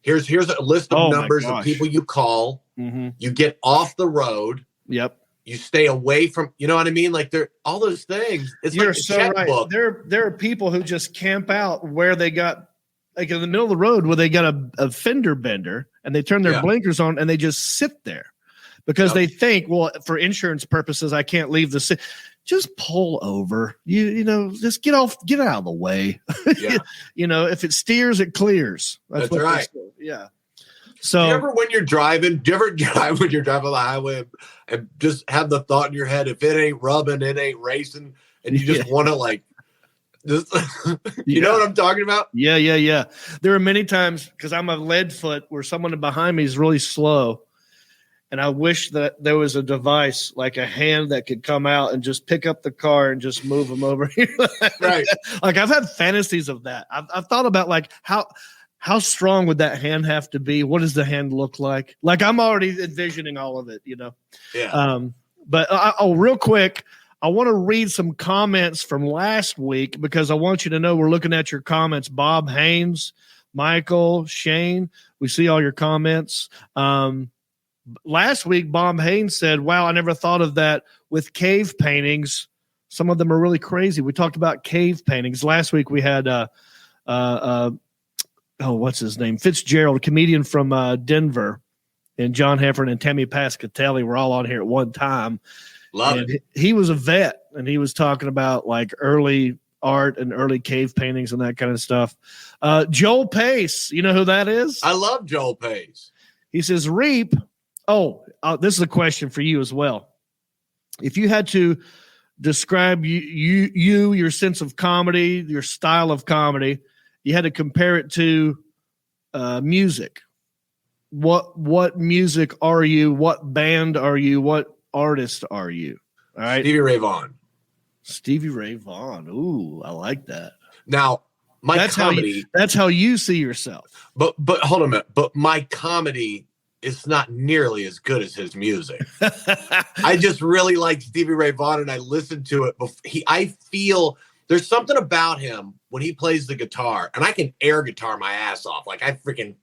Here's a list of numbers of people you call. Mm-hmm. You get off the road. Yep. You stay away from, you know what I mean? Like all those things. It's You're like a so checkbook. right. There are people who just camp out where they got, like in the middle of the road where they got a fender bender and they turn their blinkers on and they just sit there because they think, well, for insurance purposes, I can't leave the city. Just pull over. Just get out of the way. Yeah. If it steers, it clears. That's right. Yeah. So do you ever when you're driving on the highway and just have the thought in your head, if it ain't rubbing, it ain't racing, and you just want to like, just, you know what I'm talking about? Yeah. There are many times, because I'm a lead foot, where someone behind me is really slow. And I wish that there was a device, like a hand that could come out and just pick up the car and just move them over here. Right. Like I've had fantasies of that. I've thought about like how strong would that hand have to be? What does the hand look like? Like I'm already envisioning all of it, Yeah. But real quick, I want to read some comments from last week because I want you to know we're looking at your comments. Bob Haynes, Michael, Shane, we see all your comments. Last week, Bob Haynes said, wow, I never thought of that with cave paintings. Some of them are really crazy. We talked about cave paintings. Last week we had what's his name? Fitzgerald, a comedian from Denver, and John Heffron and Tammy Pascatelli were all on here at one time. Love it. He was a vet, and he was talking about like early art and early cave paintings and that kind of stuff. Joel Pace, you know who that is? I love Joel Pace. He says, Reep. This is a question for you as well. If you had to describe your sense of comedy, your style of comedy, you had to compare it to music. What music are you? What band are you? What artist are you? All right. Stevie Ray Vaughan. Ooh, I like that. Now, comedy. That's how you see yourself. But hold on a minute. But my comedy is not nearly as good as his music. I just really like Stevie Ray Vaughan, and I listen to it. I feel there's something about him when he plays the guitar, and I can air guitar my ass off. Like I freaking,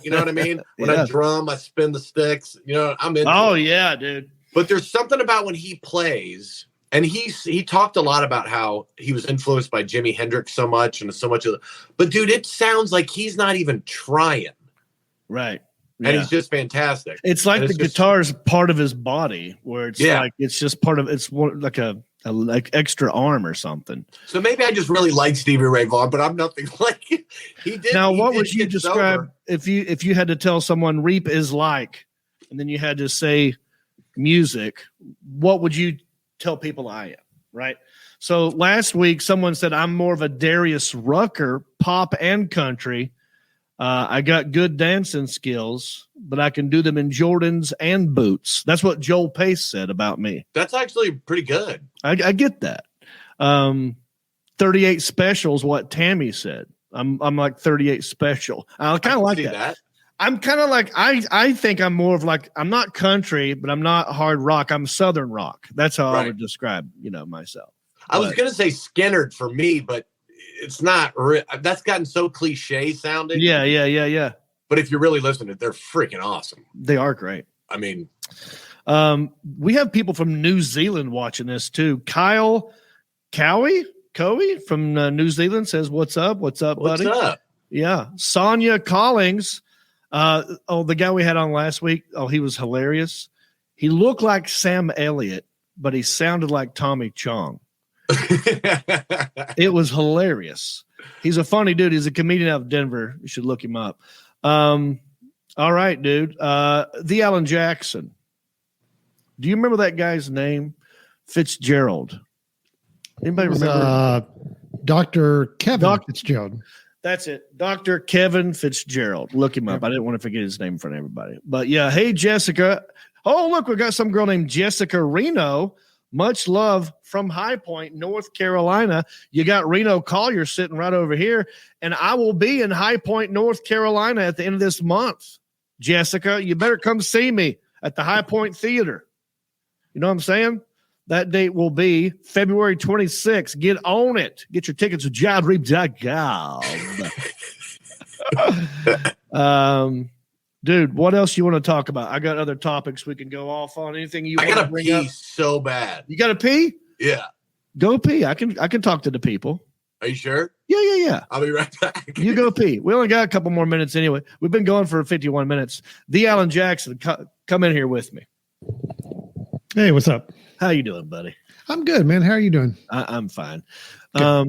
you know what I mean? When I drum, I spin the sticks. I'm into it. Yeah, dude. But there's something about when he plays, and he talked a lot about how he was influenced by Jimi Hendrix so much and so much of but dude, it sounds like he's not even trying. Right. And he's just fantastic. It's like the guitar's part of his body, where it's like it's just part of it's like a extra arm or something. So maybe I just really like Stevie Ray Vaughan, but I'm nothing like he did. Now, what would you describe if you had to tell someone Reep is like, and then you had to say music? What would you tell people I am? Right. So last week, someone said I'm more of a Darius Rucker, pop and country. I got good dancing skills, but I can do them in Jordans and boots. That's what Joel Pace said about me. That's actually pretty good. I get that. 38 special is what Tammy said. I'm like 38 special. I kind of like that. I'm kind of like, I think I'm more of like, I'm not country, but I'm not hard rock. I'm Southern rock. That's how I would describe, myself. I was going to say Skinnerd for me, but it's not. That's gotten so cliche sounding. Yeah. But if you really listen to it, they're freaking awesome. They are great. I mean, we have people from New Zealand watching this too. Kyle Cowie from New Zealand says, "What's up? What's up, buddy? What's up?" Yeah. Sonia Collings. The guy we had on last week. Oh, he was hilarious. He looked like Sam Elliott, but he sounded like Tommy Chong. It was hilarious. He's a funny dude. He's a comedian out of Denver. You should look him up. All right, dude. The Alan Jackson. Do you remember that guy's name? Fitzgerald. Anybody remember? Dr. Kevin Fitzgerald. That's it. Dr. Kevin Fitzgerald. Look him up. I didn't want to forget his name in front of everybody. But yeah, hey, Jessica. Oh, look, we got some girl named Jessica Reno. Much love from High Point, North Carolina. You got Reno Collier sitting right over here. And I will be in High Point, North Carolina at the end of this month. Jessica, you better come see me at the High Point Theater. You know what I'm saying? That date will be February 26th. Get on it. Get your tickets at JonReep.com. Dude, what else you want to talk about? I got other topics we can go off on. Anything you want to bring up? I got to pee so bad. You got to pee? Yeah. Go pee. I can talk to the people. Are you sure? Yeah. I'll be right back. You go pee. We only got a couple more minutes anyway. We've been going for 51 minutes. The Alan Jackson, come in here with me. Hey, what's up? How you doing, buddy? I'm good, man. How are you doing? I'm fine. I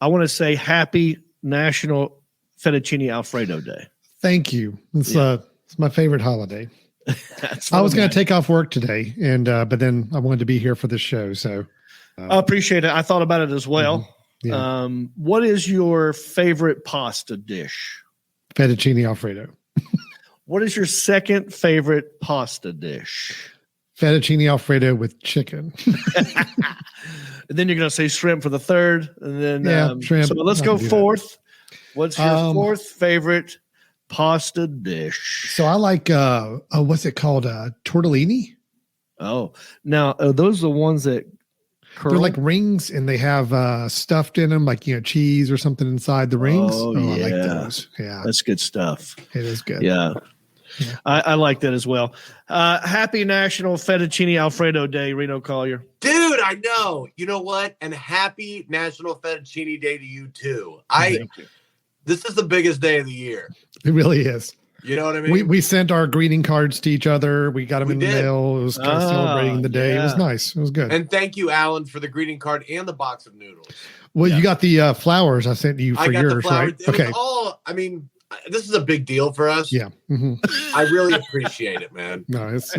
want to say happy National Fettuccine Alfredo Day. Thank you. It's my favorite holiday. I was going to take off work today, but then I wanted to be here for the show. So I appreciate it. I thought about it as well. Mm-hmm. Yeah. What is your favorite pasta dish? Fettuccine Alfredo. What is your second favorite pasta dish? Fettuccine Alfredo with chicken. And then you're going to say shrimp for the third. And then shrimp. So let's go fourth. What's your fourth favorite pasta dish? So I like, what's it called? Tortellini. Oh, now are those the ones that curl? They're like rings and they have stuffed in them, like, cheese or something inside the rings. Oh, I yeah. like those. Yeah. That's good stuff. It is good. Yeah. I like that as well. Happy National Fettuccine Alfredo Day, Reno Collier. Dude, I know. You know what? And happy National Fettuccine Day to you too. Thank you. This is the biggest day of the year. It really is. You know what I mean? We sent our greeting cards to each other. We got them in the mail. It was kind of celebrating the day. Yeah. It was nice. It was good. And thank you, Alan, for the greeting card and the box of noodles. Well, you got the flowers I sent you for yours, right? Okay. This is a big deal for us. Yeah. Mm-hmm. I really appreciate it, man. No, it's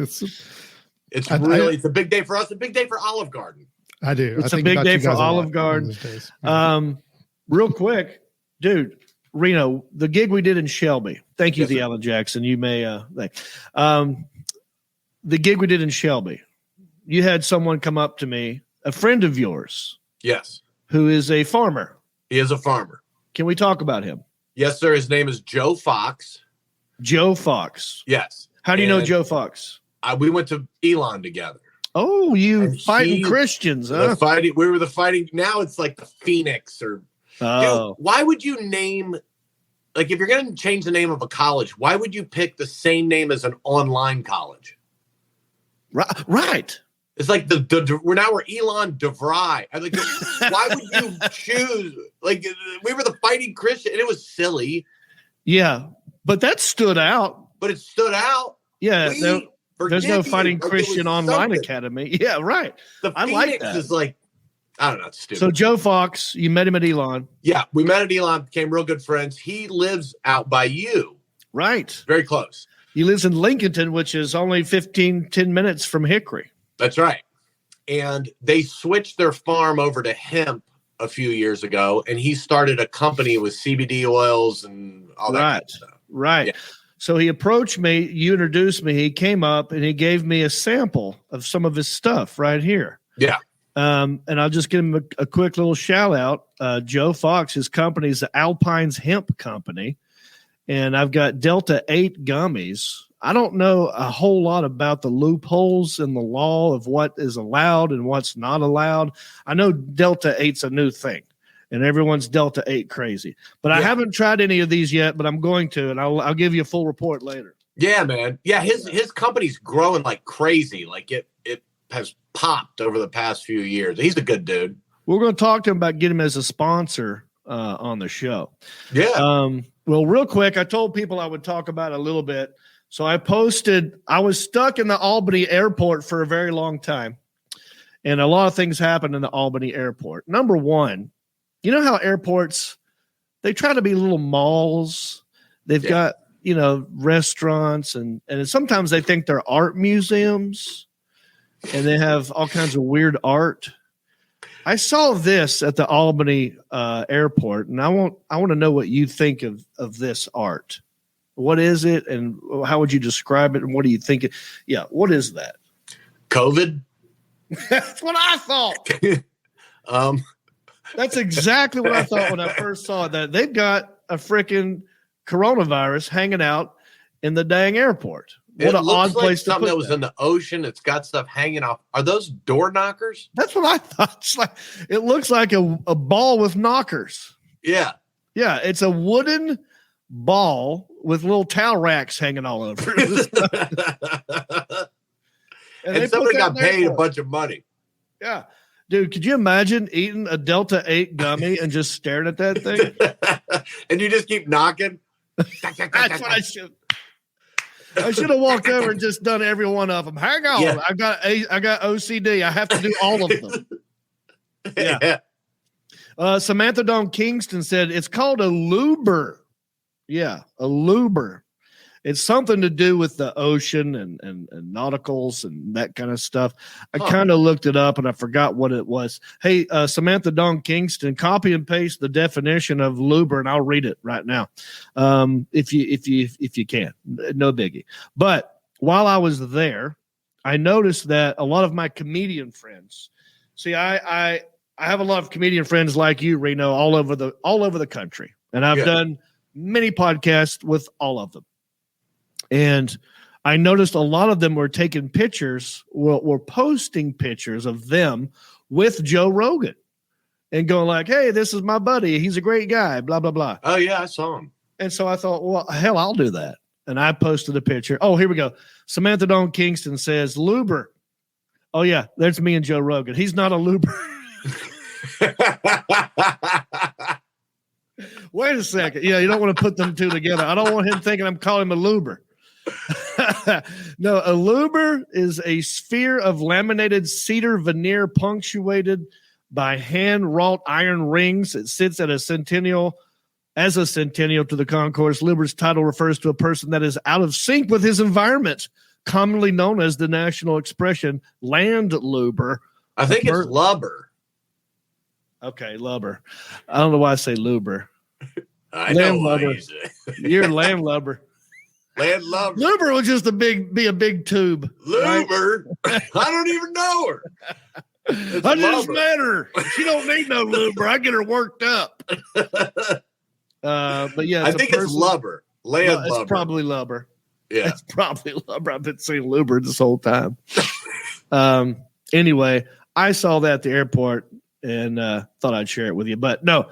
a big day for us, a big day for Olive Garden. I do. It's a big day for Olive Garden. Real quick, dude, Reno, the gig we did in Shelby. Thank you, the Alan Jackson. You may the gig we did in Shelby. You had someone come up to me, a friend of yours. Yes. Who is a farmer. He is a farmer. Can we talk about him? Yes, sir. His name is Joe Fox. Joe Fox. Yes. How do you know Joe Fox? We went to Elon together. Oh, you fighting Christians, huh? We were the fighting. Now it's like the Phoenix or. Oh. Dude, why would you name, like, if you're going to change the name of a college, why would you pick the same name as an online college? Right. It's like we're Elon DeVry. Why would you choose? Like, we were the fighting Christian, and it was silly. Yeah, but that stood out. But it stood out. Yeah, there's no fighting Christian online academy. Yeah, right. I like that. Is like, I don't know, it's stupid. So Joe Fox, you met him at Elon. Yeah, we met at Elon, became real good friends. He lives out by you. Right. Very close. He lives in Lincolnton, which is only 10 minutes from Hickory. That's right. And they switched their farm over to hemp a few years ago, and he started a company with CBD oils and all that kind of stuff. Right. Yeah. So he approached me. You introduced me. He came up, and he gave me a sample of some of his stuff right here. Yeah. And I'll just give him a quick little shout out. Joe Fox, his company is the Alpine's Hemp Company. And I've got Delta 8 gummies. I don't know a whole lot about the loopholes in the law of what is allowed and what's not allowed. I know Delta 8's a new thing, and everyone's Delta 8 crazy. But I haven't tried any of these yet, but I'm going to, and I'll give you a full report later. Yeah, man. Yeah, his company's growing like crazy. Like it has popped over the past few years. He's a good dude. We're going to talk to him about getting him as a sponsor on the show. Yeah. Well, real quick, I told people I would talk about it a little bit. So I was stuck in the Albany airport for a very long time. And a lot of things happened in the Albany airport. Number one, you know how airports, they try to be little malls. They've got, restaurants and sometimes they think they're art museums and they have all kinds of weird art. I saw this at the Albany airport, and I want to know what you think of this art. What is it, and how would you describe it, and what do you think? What is that? COVID? That's what I thought. That's exactly what I thought when I first saw it. That they've got a freaking coronavirus hanging out in the dang airport. What an odd place to put something that was in the ocean. It's got stuff hanging off. Are those door knockers? That's what I thought. It looks like a ball with knockers. Yeah. Yeah, it's a wooden ball with little towel racks hanging all over it. and somebody got paid a bunch of money. Yeah. Dude, could you imagine eating a Delta 8 gummy and just staring at that thing? And you just keep knocking? That's what I should. I should have walked over and just done every one of them. Hang on. Yeah. I got OCD. I have to do all of them. Yeah. Samantha Dawn Kingston said it's called a luber. Yeah, a luber. It's something to do with the ocean and nauticals and that kind of stuff. I kind of looked it up and I forgot what it was. Hey, Samantha Dawn Kingston, copy and paste the definition of luber, and I'll read it right now. If you can, no biggie. But while I was there, I noticed that a lot of my comedian friends. See, I have a lot of comedian friends like you, Reno, all over the country, and I've done many podcasts with all of them. And I noticed a lot of them were taking pictures, were posting pictures of them with Joe Rogan and going like, hey, this is my buddy. He's a great guy, blah, blah, blah. Oh, yeah, I saw him. And so I thought, well, hell, I'll do that. And I posted a picture. Oh, here we go. Samantha Dawn Kingston says, luber. Oh, yeah, there's me and Joe Rogan. He's not a luber. Wait a second. Yeah, you don't want to put them two together. I don't want him thinking I'm calling him a luber. No, a luber is a sphere of laminated cedar veneer punctuated by hand-wrought iron rings. It sits at a centennial to the concourse. Luber's title refers to a person that is out of sync with his environment, commonly known as the national expression landluber. I think it's lubber. Okay, lubber. I don't know why I say luber. I know why you say. You're landlubber. Landlubber. Luber would just be a big tube. Luber? Right? I don't even know her. I just met her. She don't need no luber. I get her worked up. But yeah, I think it's lubber. Landlubber. It's probably lubber. Yeah. It's probably lubber. I've been saying luber this whole time. Anyway, I saw that at the airport and thought I'd share it with you. But no.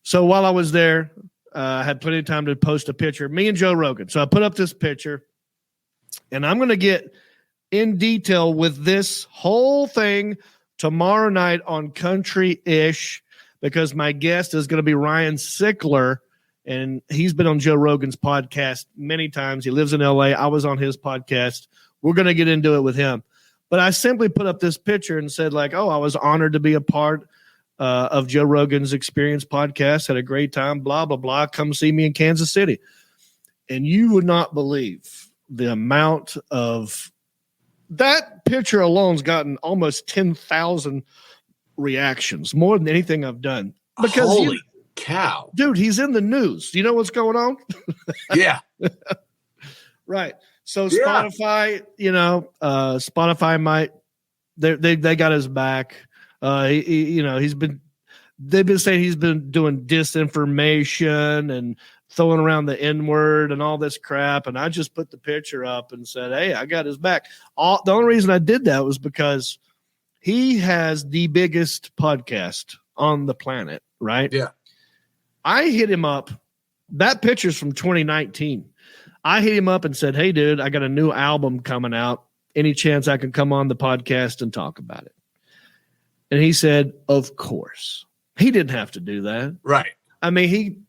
So while I was there, I had plenty of time to post a picture, me and Joe Rogan. So I put up this picture, and I'm going to get in detail with this whole thing tomorrow night on Country-ish, because my guest is going to be Ryan Sickler, and he's been on Joe Rogan's podcast many times. He lives in L.A. I was on his podcast. We're going to get into it with him. But I simply put up this picture and said, like, oh, I was honored to be a part of Joe Rogan's Experience podcast. Had a great time, blah, blah, blah. Come see me in Kansas City. And you would not believe the amount of that picture alone's gotten almost 10,000 reactions, more than anything I've done. Because holy cow. Dude, he's in the news. Do you know what's going on? Yeah. Right. So Spotify, Spotify might, they got his back. They've been saying he's been doing disinformation and throwing around the N-word and all this crap. And I just put the picture up and said, hey, I got his back. The only reason I did that was because he has the biggest podcast on the planet, right? Yeah. I hit him up. That picture's from 2019. I hit him up and said, hey, dude, I got a new album coming out. Any chance I can come on the podcast and talk about it? And he said, of course. He didn't have to do that. Right. I mean,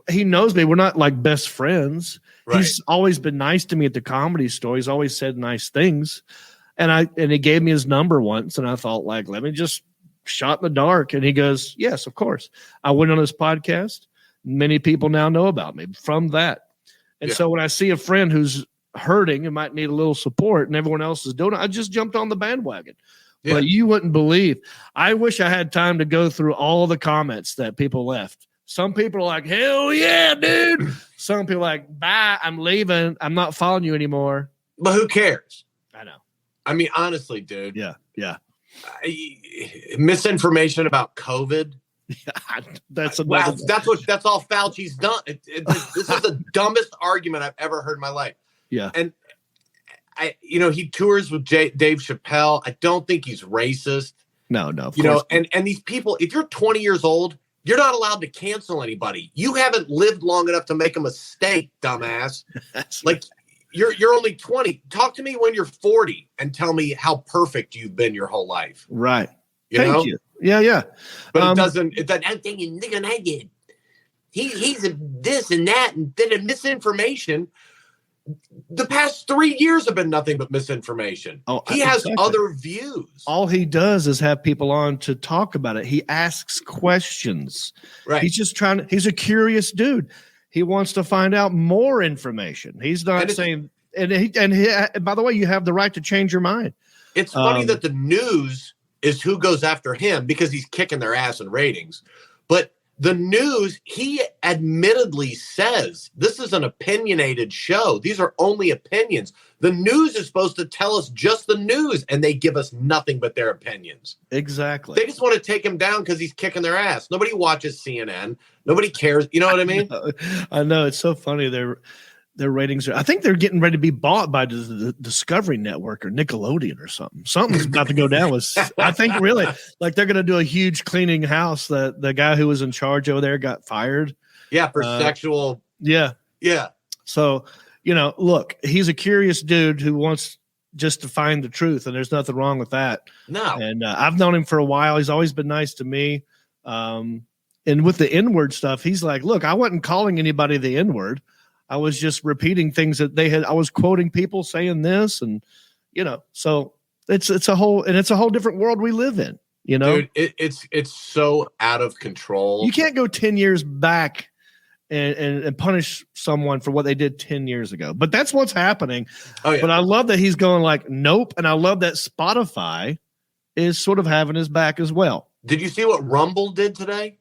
he knows me. We're not like best friends. Right. He's always been nice to me at the Comedy Store. He's always said nice things. And he gave me his number once, and I thought, like, let me just shot in the dark. And he goes, yes, of course. I went on his podcast. Many people now know about me from that. And so when I see a friend who's hurting and might need a little support and everyone else is doing it, I just jumped on the bandwagon. But you wouldn't believe. I wish I had time to go through all the comments that people left. Some people are like, hell yeah, dude. Some people are like, bye, I'm leaving. I'm not following you anymore. But who cares? I know. I mean, honestly, dude. Yeah. Misinformation about COVID. That's all Fauci's done. This is the dumbest argument I've ever heard in my life. Yeah. And he tours with Dave Chappelle. I don't think he's racist. No. And these people, if you're 20 years old, you're not allowed to cancel anybody. You haven't lived long enough to make a mistake, dumbass. Like you're only 20. Talk to me when you're 40 and tell me how perfect you've been your whole life. Right. Thank you. Yeah. But it doesn't. I'm thinking, nigga, I did. He's a this and that, and then a misinformation. The past 3 years have been nothing but misinformation. He has other views. All he does is have people on to talk about it. He asks questions. Right. He's a curious dude. He wants to find out more information. He's not saying, and by the way, you have the right to change your mind. It's funny that the news is who goes after him because he's kicking their ass in ratings. But the news, he admittedly says, this is an opinionated show. These are only opinions. The news is supposed to tell us just the news, and they give us nothing but their opinions. Exactly. They just want to take him down because he's kicking their ass. Nobody watches CNN. Nobody cares. You know what I mean? I know. It's so funny. Their ratings I think they're getting ready to be bought by the Discovery Network or Nickelodeon or something. Something's about to go down I think really like they're going to do a huge cleaning house. The guy who was in charge over there got fired. Yeah. For sexual. Yeah. Yeah. So, look, he's a curious dude who wants just to find the truth, and there's nothing wrong with that. No. And I've known him for a while. He's always been nice to me. And with the N-word stuff, he's like, look, I wasn't calling anybody the N-word. I was just repeating things that I was quoting people saying this, and so it's a whole different world we live in. Dude, it's so out of control. You can't go 10 years back and punish someone for what they did 10 years ago. But that's what's happening. Oh, yeah. But I love that he's going like, nope, and I love that Spotify is sort of having his back as well. Did you see what Rumble did today?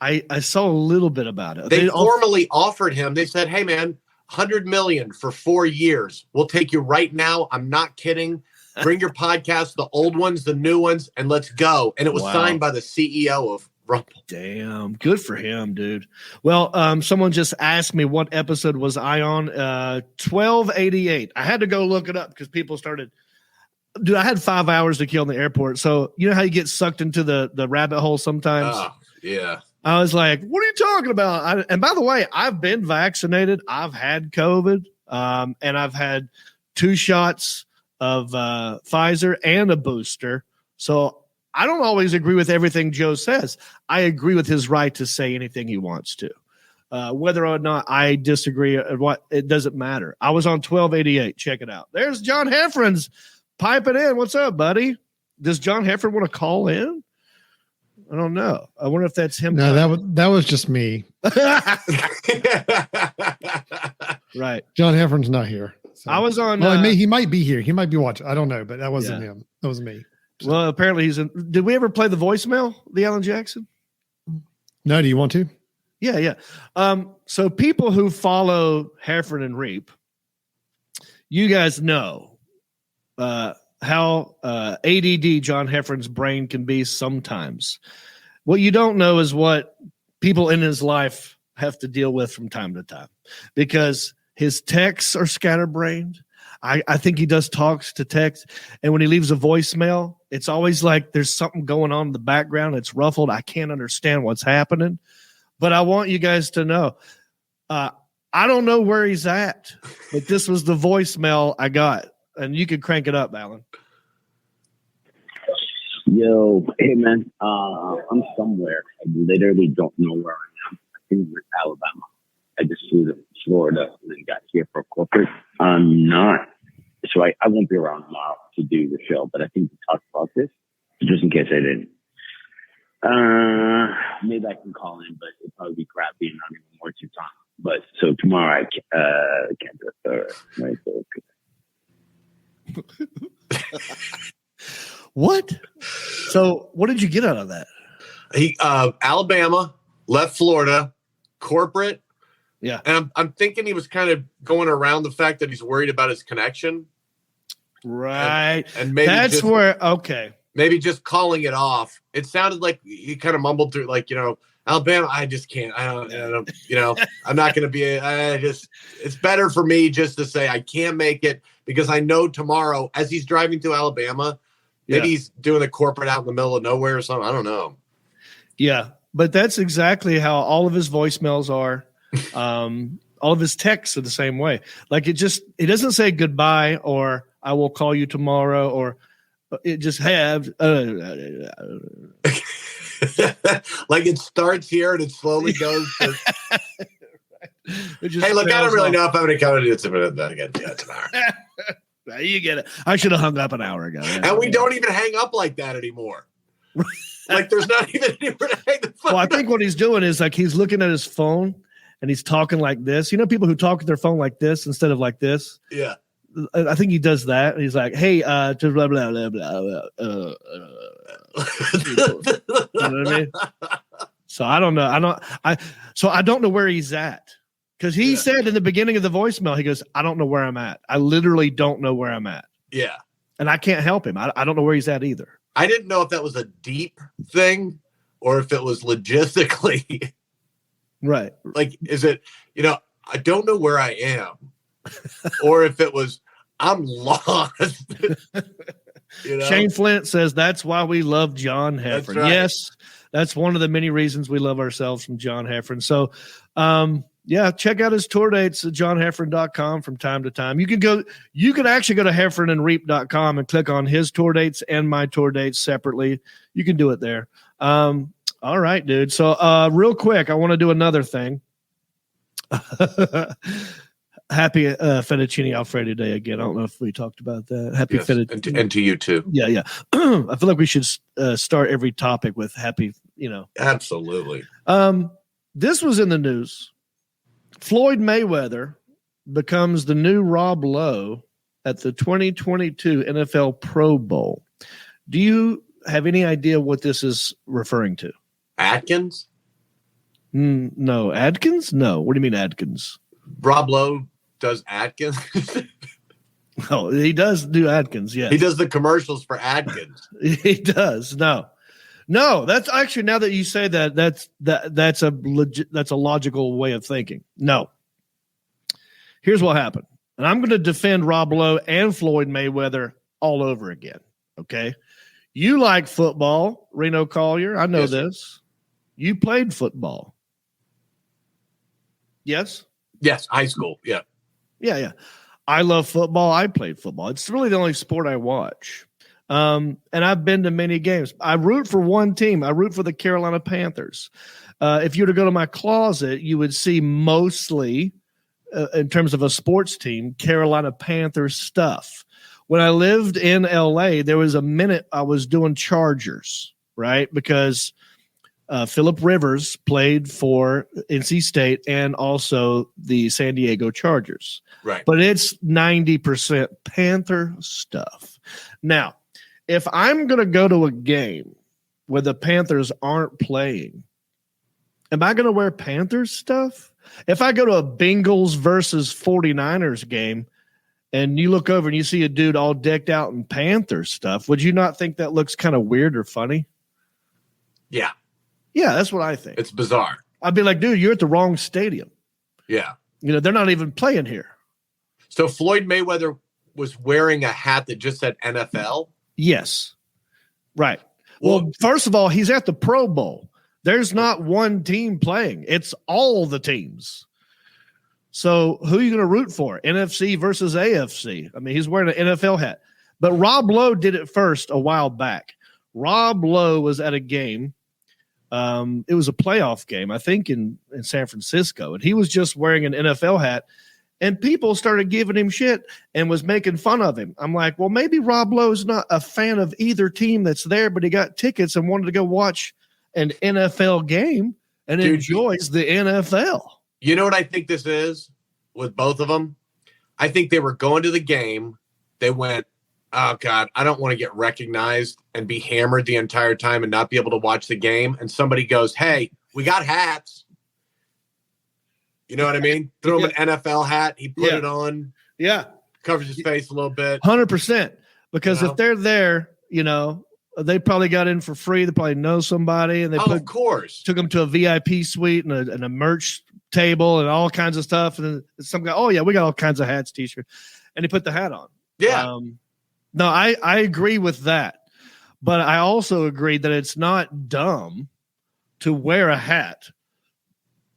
I saw a little bit about it. They formally offered him. They said, hey, man, $100 million for 4 years. We'll take you right now. I'm not kidding. Bring your podcast, the old ones, the new ones, and let's go. And it was signed by the CEO of Rumble. Damn. Good for him, dude. Well, someone just asked me what episode was I on. 1288. I had to go look it up because people started. Dude, I had 5 hours to kill in the airport. So you know how you get sucked into the rabbit hole sometimes? Oh, yeah. I was like, what are you talking about? And by the way, I've been vaccinated. I've had COVID, and I've had 2 shots of Pfizer and a booster. So I don't always agree with everything Joe says. I agree with his right to say anything he wants to. Whether or not I disagree, it doesn't matter. I was on 1288. Check it out. There's John Heffron's piping in. What's up, buddy? Does John Heffron want to call in? I don't know. I wonder if that's him. No, that was just me. Right. John Heffron's not here. So. I was on. Well, he might be here. He might be watching. I don't know, but that wasn't him. That was me. So. Well, apparently he's in. Did we ever play the voicemail, the Alan Jackson? No. Do you want to? Yeah. So people who follow Heffron and Reep, you guys know how ADD John Heffron's brain can be sometimes. What you don't know is what people in his life have to deal with from time to time, because his texts are scatterbrained. I think he does talks to text, and when he leaves a voicemail, it's always like there's something going on in the background. It's ruffled. I can't understand what's happening, but I want you guys to know. I don't know where he's at, but this was the voicemail I got. And you could crank it up, Alan. Yo, hey man, I'm somewhere. I literally don't know where I am. I think we're in Alabama. I just flew to Florida and then got here for corporate. I'm not, so I won't be around tomorrow to do the show, but I think we talked about this, just in case I didn't. Maybe I can call in, but it'll probably be crappy and not even worth your time. But so tomorrow I can't do it. Right, so, What? So what did you get out of that? He Alabama, left Florida, corporate. Yeah. And I'm thinking he was kind of going around the fact that he's worried about his connection. Right. And maybe that's where, okay. Maybe just calling it off. It sounded like he kind of mumbled through, like, Alabama, I just can't. I don't I'm not going to be. It's better for me just to say I can't make it because I know tomorrow, as he's driving to Alabama, maybe he's doing a corporate out in the middle of nowhere or something. I don't know. Yeah, but that's exactly how all of his voicemails are. All of his texts are the same way. Like it doesn't say goodbye or I will call you tomorrow or it just have. Like it starts here and it slowly goes to. Hey, look, I don't really know if I'm going to come and do it again tomorrow. You get it. I should have hung up an hour ago. Yeah. And we don't even hang up like that anymore. Like there's not even anywhere to hang the phone. Well, I think what he's doing is like he's looking at his phone and he's talking like this. You know, people who talk with their phone like this instead of like this. Yeah. I think he does that. And he's like, "Hey, blah blah blah blah blah." You know what I mean? So I don't know. I don't know where he's at because he said in the beginning of the voicemail, he goes, "I don't know where I'm at. I literally don't know where I'm at." Yeah. And I can't help him. I don't know where he's at either. I didn't know if that was a deep thing or if it was logistically. Right. Like, is it, I don't know where I am. Or if it was, I'm lost. Shane Flint says that's why we love John Heffron. That's right. Yes, that's one of the many reasons we love ourselves from John Heffron. So, check out his tour dates at johnheffron.com from time to time. You can actually go to heffronandreep.com and click on his tour dates and my tour dates separately. You can do it there. All right, dude. So real quick, I want to do another thing. Happy Fettuccine Alfredo Day again. I don't know if we talked about that. Happy Fettuccine. And to you too. Yeah. I feel like we should start every topic with happy, Absolutely. This was in the news. Floyd Mayweather becomes the new Rob Lowe at the 2022 NFL Pro Bowl. Do you have any idea what this is referring to? Atkins? No. Adkins? No. What do you mean Adkins? Rob Lowe does Atkins? Oh, he does do Atkins, yes. He does the commercials for Atkins. He does. No, that's actually, now that you say that, that's a logical way of thinking. No. Here's what happened. And I'm going to defend Rob Lowe and Floyd Mayweather all over again. Okay. You like football, Reno Collier. I know this. You played football. Yes? Yes, high school. Yeah. Yeah. I love football. I played football. It's really the only sport I watch. And I've been to many games. I root for one team. I root for the Carolina Panthers. If you were to go to my closet, you would see mostly, in terms of a sports team, Carolina Panthers stuff. When I lived in LA, there was a minute I was doing Chargers, right? Because Phillip Rivers played for NC State and also the San Diego Chargers. Right. But it's 90% Panther stuff. Now, if I'm going to go to a game where the Panthers aren't playing, am I going to wear Panthers stuff? If I go to a Bengals versus 49ers game and you look over and you see a dude all decked out in Panthers stuff, would you not think that looks kind of weird or funny? Yeah. Yeah, that's what I think. It's bizarre. I'd be like, dude, you're at the wrong stadium. Yeah. They're not even playing here. So Floyd Mayweather was wearing a hat that just said NFL? Yes. Right. Well, first of all, he's at the Pro Bowl. There's not one team playing. It's all the teams. So who are you going to root for? NFC versus AFC. I mean, he's wearing an NFL hat. But Rob Lowe did it first a while back. Rob Lowe was at a game. It was a playoff game, I think, in San Francisco. And he was just wearing an NFL hat. And people started giving him shit and was making fun of him. I'm like, well, maybe Rob Lowe's not a fan of either team that's there, but he got tickets and wanted to go watch an NFL game and enjoys the NFL. You know what I think this is with both of them? I think they were going to the game. They went, oh God, I don't want to get recognized and be hammered the entire time and not be able to watch the game. And somebody goes, "Hey, we got hats." You know what I mean? Throw him an NFL hat. He put it on. Yeah. Covers his face a little bit. 100%. Because if they're there, they probably got in for free. They probably know somebody, and they of course took them to a VIP suite and a merch table and all kinds of stuff. And then some guy, oh yeah, we got all kinds of hats, t-shirts, and he put the hat on. Yeah. No, I agree with that, but I also agree that it's not dumb to wear a hat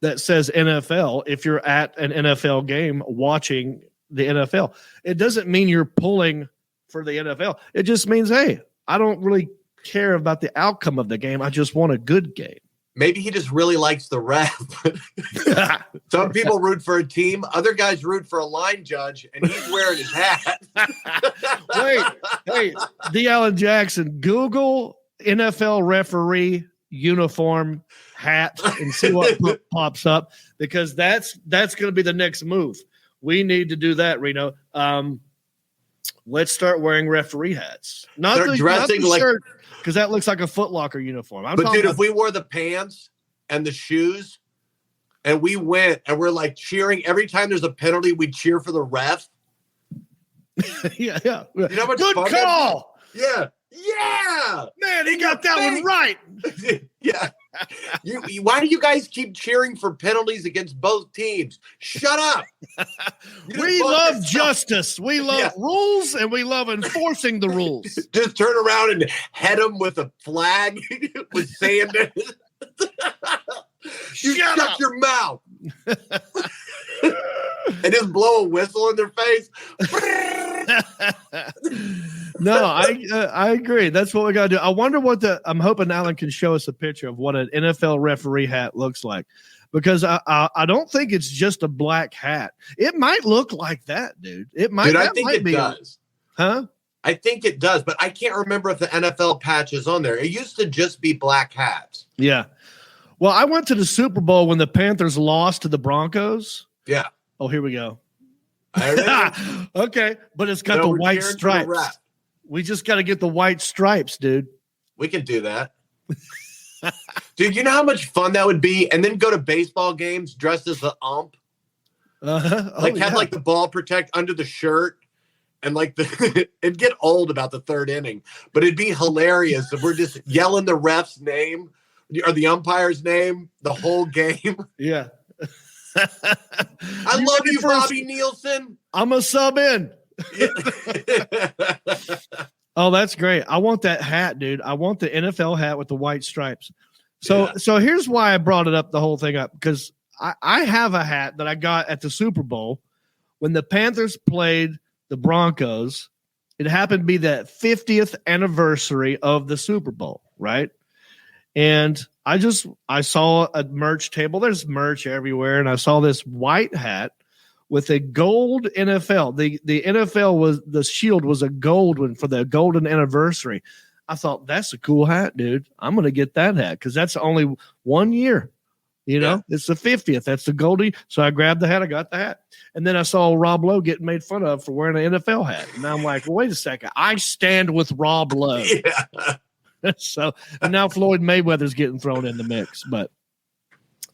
that says NFL if you're at an NFL game watching the NFL. It doesn't mean you're pulling for the NFL. It just means, hey, I don't really care about the outcome of the game. I just want a good game. Maybe he just really likes the ref. Some people root for a team. Other guys root for a line judge, and he's wearing his hat. Wait, hey, D. Allen Jackson, Google NFL referee uniform hat and see what pops up, because that's going to be the next move. We need to do that, Reno. Let's start wearing referee hats. Not the shirt, because that looks like a Foot Locker uniform. But dude, if we wore the pants and the shoes and we went and we're like cheering every time there's a penalty, we cheer for the ref. Yeah. You know what? Good call. Yeah. Yeah. Man, he got that one right. Yeah. Why do you guys keep cheering for penalties against both teams? Shut up. We love justice. We love rules, and we love enforcing the rules. Just turn around and head them with a flag with sand in it. Shut your mouth. And just blow a whistle in their face. No, I agree. That's what we got to do. I wonder I'm hoping Alan can show us a picture of what an NFL referee hat looks like, because I don't think it's just a black hat. It might look like that, dude. It might. Dude, I think it does. Huh? I think it does, but I can't remember if the NFL patch is on there. It used to just be black hats. Yeah. Well, I went to the Super Bowl when the Panthers lost to the Broncos. Yeah. Oh, here we go. Okay, but it's got the white stripes. We just got to get the white stripes, dude. We can do that. Dude, you know how much fun that would be? And then go to baseball games dressed as the ump. Have like the ball protect under the shirt. And like it'd get old about the third inning, but it'd be hilarious if we're just yelling the ref's name or the umpire's name the whole game. Yeah. I love you, Bobby Nielsen. I'm a sub in. Oh, that's great. I want that hat, dude. I want the NFL hat with the white stripes. So here's why I brought it up, the whole thing up, because I have a hat that I got at the Super Bowl when the Panthers played the Broncos. It happened to be the 50th anniversary of the Super Bowl, right? And I saw a merch table. There's merch everywhere, and I saw this white hat with a gold NFL. The NFL was, the shield was a gold one for the golden anniversary. I thought, that's a cool hat, dude. I'm going to get that hat because that's only 1 year. It's the 50th. That's the goldie. So I grabbed the hat. I got the hat. And then I saw Rob Lowe getting made fun of for wearing an NFL hat. And I'm like, well, wait a second. I stand with Rob Lowe. Yeah. So, and now Floyd Mayweather's getting thrown in the mix. But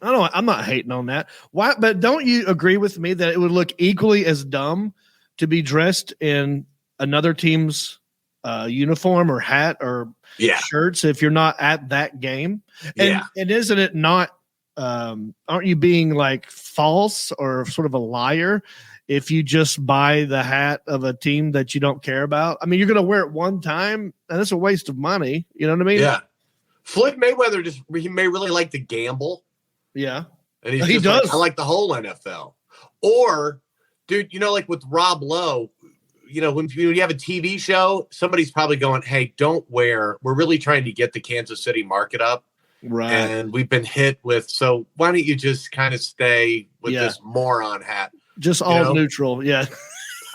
I'm not hating on that. Why? But don't you agree with me that it would look equally as dumb to be dressed in another team's uniform or hat or shirts if you're not at that game? And isn't it not? Aren't you being like false or sort of a liar if you just buy the hat of a team that you don't care about? I mean, you're going to wear it one time, and that's a waste of money. You know what I mean? Yeah. Floyd Mayweather he may really like to gamble. Yeah. And he does. Like, I like the whole NFL. Or, dude, like with Rob Lowe, when you have a TV show, somebody's probably going, hey, we're really trying to get the Kansas City market up. Right. And we've been hit with, so why don't you just kind of stay with this moron hat? Just all neutral. Yeah.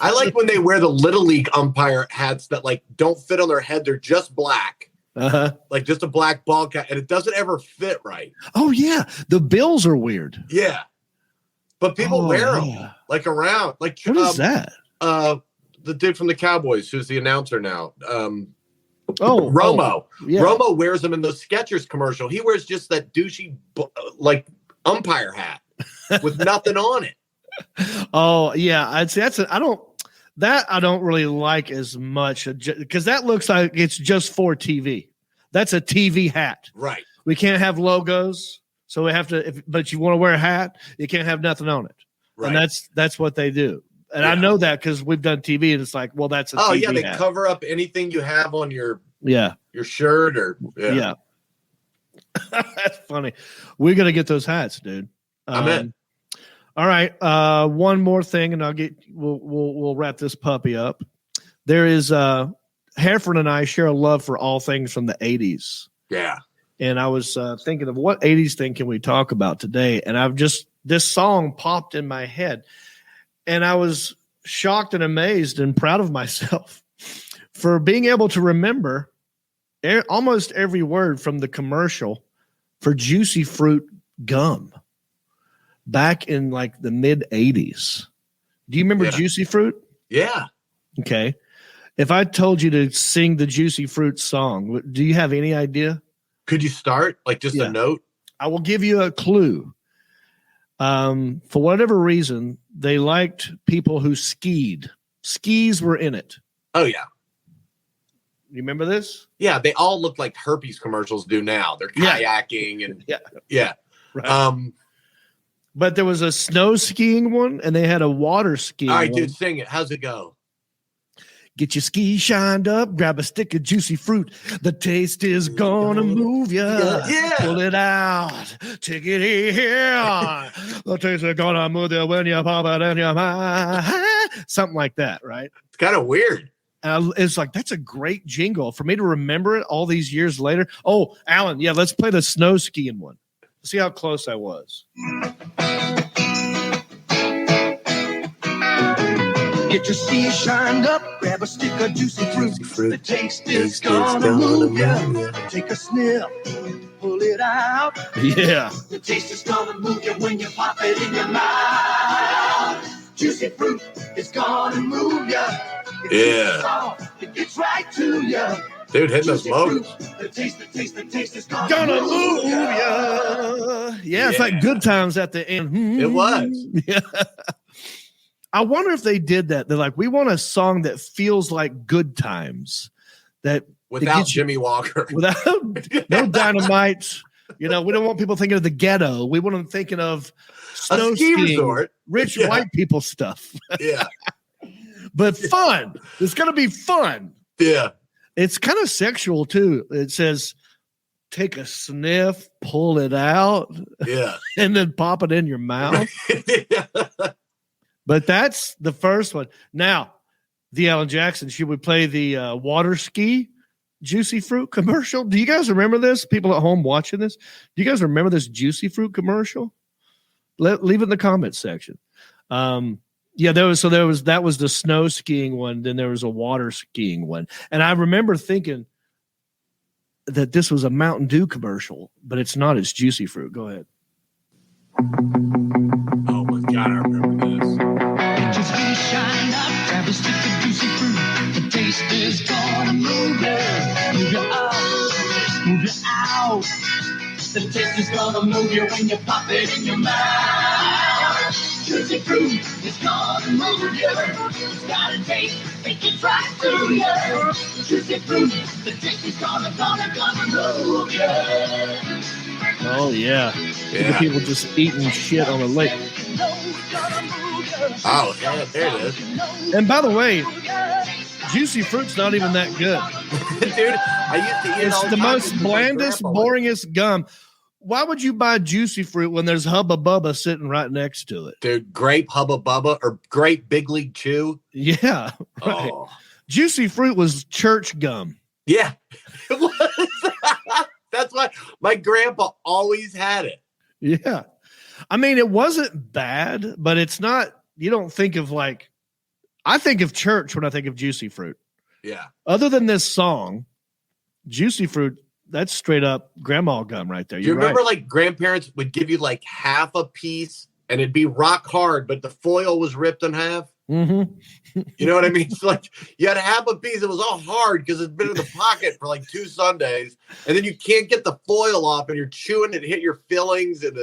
I like when they wear the Little League umpire hats that like don't fit on their head. They're just black. Like just a black ball cap, and it doesn't ever fit right. Oh yeah. The Bills are weird. Yeah. But people wear them like around. Like what is that? the dude from the Cowboys, who's the announcer now. Oh, Romo. yeah. Romo wears them in the Skechers commercial. He wears just that douchey, like, umpire hat with nothing on it. Oh, yeah. I'd say I don't really like as much because that looks like it's just for TV. That's a TV hat. Right. We can't have logos. So we have to, but you want to wear a hat, you can't have nothing on it. Right. And that's what they do. And I know that because we've done TV and it's like, well, that's a TV they hat. cover up anything you have on your shirt or yeah. That's funny. We're gonna get those hats, dude. I'm in. All right. One more thing, and we'll wrap this puppy up. There is Heffron and I share a love for all things from the 80s. Yeah. And I was thinking of what 80s thing can we talk about today? And this song popped in my head. And I was shocked and amazed and proud of myself for being able to remember almost every word from the commercial for Juicy Fruit gum back in like the mid 80s. Do you remember Juicy Fruit? Yeah. Okay. If I told you to sing the Juicy Fruit song, do you have any idea? Could you start like just a note? I will give you a clue. For whatever reason, they liked people who skied. Skis were in it. Oh, yeah. You remember this? Yeah, they all look like herpes commercials do now. They're kayaking and yeah. Right. But there was a snow skiing one, and they had a water skiing one. All right, dude, sing it. How's it go? Get your skis shined up, grab a stick of juicy fruit. The taste is gonna move you. Yeah. Pull it out, take it here. The taste is gonna move you when you pop it in your mouth. Something like that, right? It's kind of weird. It's like, that's a great jingle for me to remember it all these years later. Oh, Alan, let's play the snow skiing one. See how close I was. Get your skis shined up, grab a stick of juicy fruit. The taste is gonna move ya. Take a sniff, pull it out. Yeah. The taste is gonna move you when you pop it in your mouth. Juicy fruit is gonna move ya. It gets right to ya. Dude, hit those motors. The taste is gonna move ya. Yeah, it's like Good Times at the end. It was. Yeah. I wonder if they did that. They're like, we want a song that feels like Good Times. That without Jimmy Walker. Without no dynamite. We don't want people thinking of the ghetto. We want them thinking of snow skiing, resort. Rich white people stuff. Yeah. But fun. It's going to be fun. Yeah. It's kind of sexual, too. It says, take a sniff, pull it out. Yeah. And then pop it in your mouth. Yeah. But that's the first one. Now, the Alan Jackson, should we play the water ski Juicy Fruit commercial? Do you guys remember this? People at home watching this? Do you guys remember this Juicy Fruit commercial? Leave it in the comments section. That was the snow skiing one. Then there was a water skiing one. And I remember thinking that this was a Mountain Dew commercial, but it's not. It's Juicy Fruit. Go ahead. Oh my God, I remember this. Get your skis shined up, grab a stick of juicy fruit. The taste is gonna move you out, move you out. The taste is gonna move you when you pop it in your mouth. Juicy fruit is gonna move you. It's got a taste, it gets right to you. Juicy fruit, the taste is gonna move you. Oh yeah. People just eating shit on the lake. Oh, yeah, there it is. And by the way, Juicy Fruit's not even that good. Dude, I used to eat it's it all the time most because my blandest, grandpa boringest gum. Why would you buy Juicy Fruit when there's Hubba Bubba sitting right next to it? Dude, grape Hubba Bubba or grape Big League Chew. Yeah, right. Oh. Juicy Fruit was church gum. Yeah, it was. That's why my grandpa always had it. Yeah. I mean, it wasn't bad, but it's not, you don't think of like, I think of church when I think of Juicy Fruit. Yeah. Other than this song, Juicy Fruit, that's straight up grandma gum right there. Do you remember like grandparents would give you like half a piece and it'd be rock hard, but the foil was ripped in half? Mm-hmm. You know what I mean? It's like you had half a piece. It was all hard because it's been in the pocket for like 2 Sundays, and then you can't get the foil off, and you're chewing it, hit your fillings, and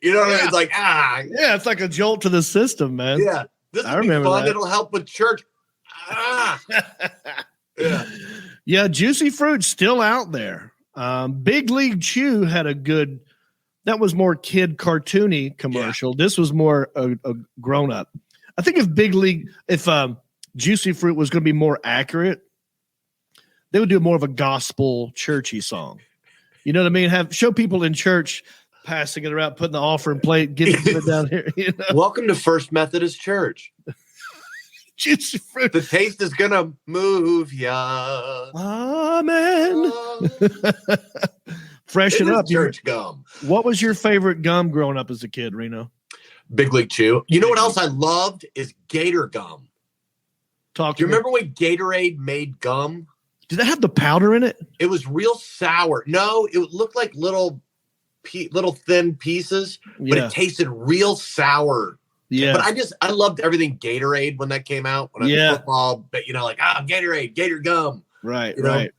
you know what I mean? It's like yeah, it's like a jolt to the system, man. Yeah, this will be fun. That. It'll help with church. Yeah, Juicy Fruit's still out there. Big League Chew had a good. That was more kid cartoony commercial. Yeah. This was more a grown up. I think if Juicy Fruit was going to be more accurate, they would do more of a gospel churchy song. You know what I mean? Show people in church passing it around, putting the offering plate, getting it down here. You know? Welcome to First Methodist Church. Juicy Fruit. The taste is gonna move ya. Amen. Freshen up. Church gum. What was your favorite gum growing up as a kid, Reno? Big League Chew. You know what else I loved is Gator gum. Do you remember when Gatorade made gum? Did it have the powder in it? It was real sour. No, it looked like little thin pieces, but it tasted real sour. Yeah. But I loved everything Gatorade when that came out. When I was football, but Gatorade, Gator gum. Right, you know? right.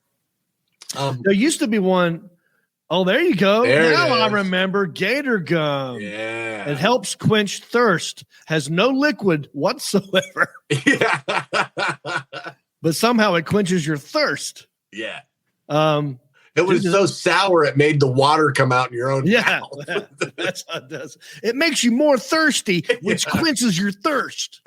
There used to be one. Oh, there you go. Now I remember Gator gum. Yeah. It helps quench thirst. Has no liquid whatsoever. Yeah. But somehow it quenches your thirst. Yeah. It was so sour it made the water come out in your own mouth. That's how it does. It makes you more thirsty, which quenches your thirst.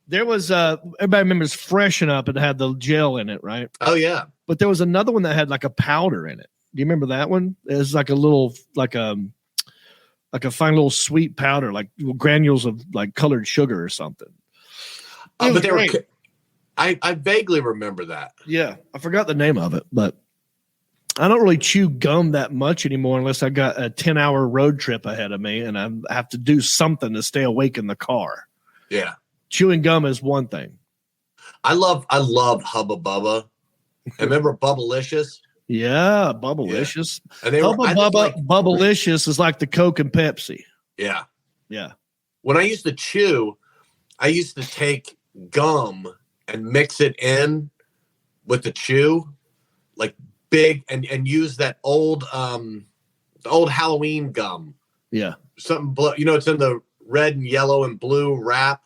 There was everybody remembers Freshen Up. It had the gel in it, right? Oh yeah. But there was another one that had like a powder in it. Do you remember that one? It was like a little, like a fine little sweet powder, like granules of like colored sugar or something. But they were. I vaguely remember that. Yeah, I forgot the name of it, but I don't really chew gum that much anymore unless I got a 10-hour road trip ahead of me and I have to do something to stay awake in the car. Yeah, chewing gum is one thing. I love Hubba Bubba. Remember Bubblicious? Yeah, Bubblicious. Yeah. And they Bubblicious is like the Coke and Pepsi. Yeah. Yeah. When I used to chew, I used to take gum and mix it in with the chew, like big, and use that old the old Halloween gum. Yeah. Something it's in the red and yellow and blue wrap.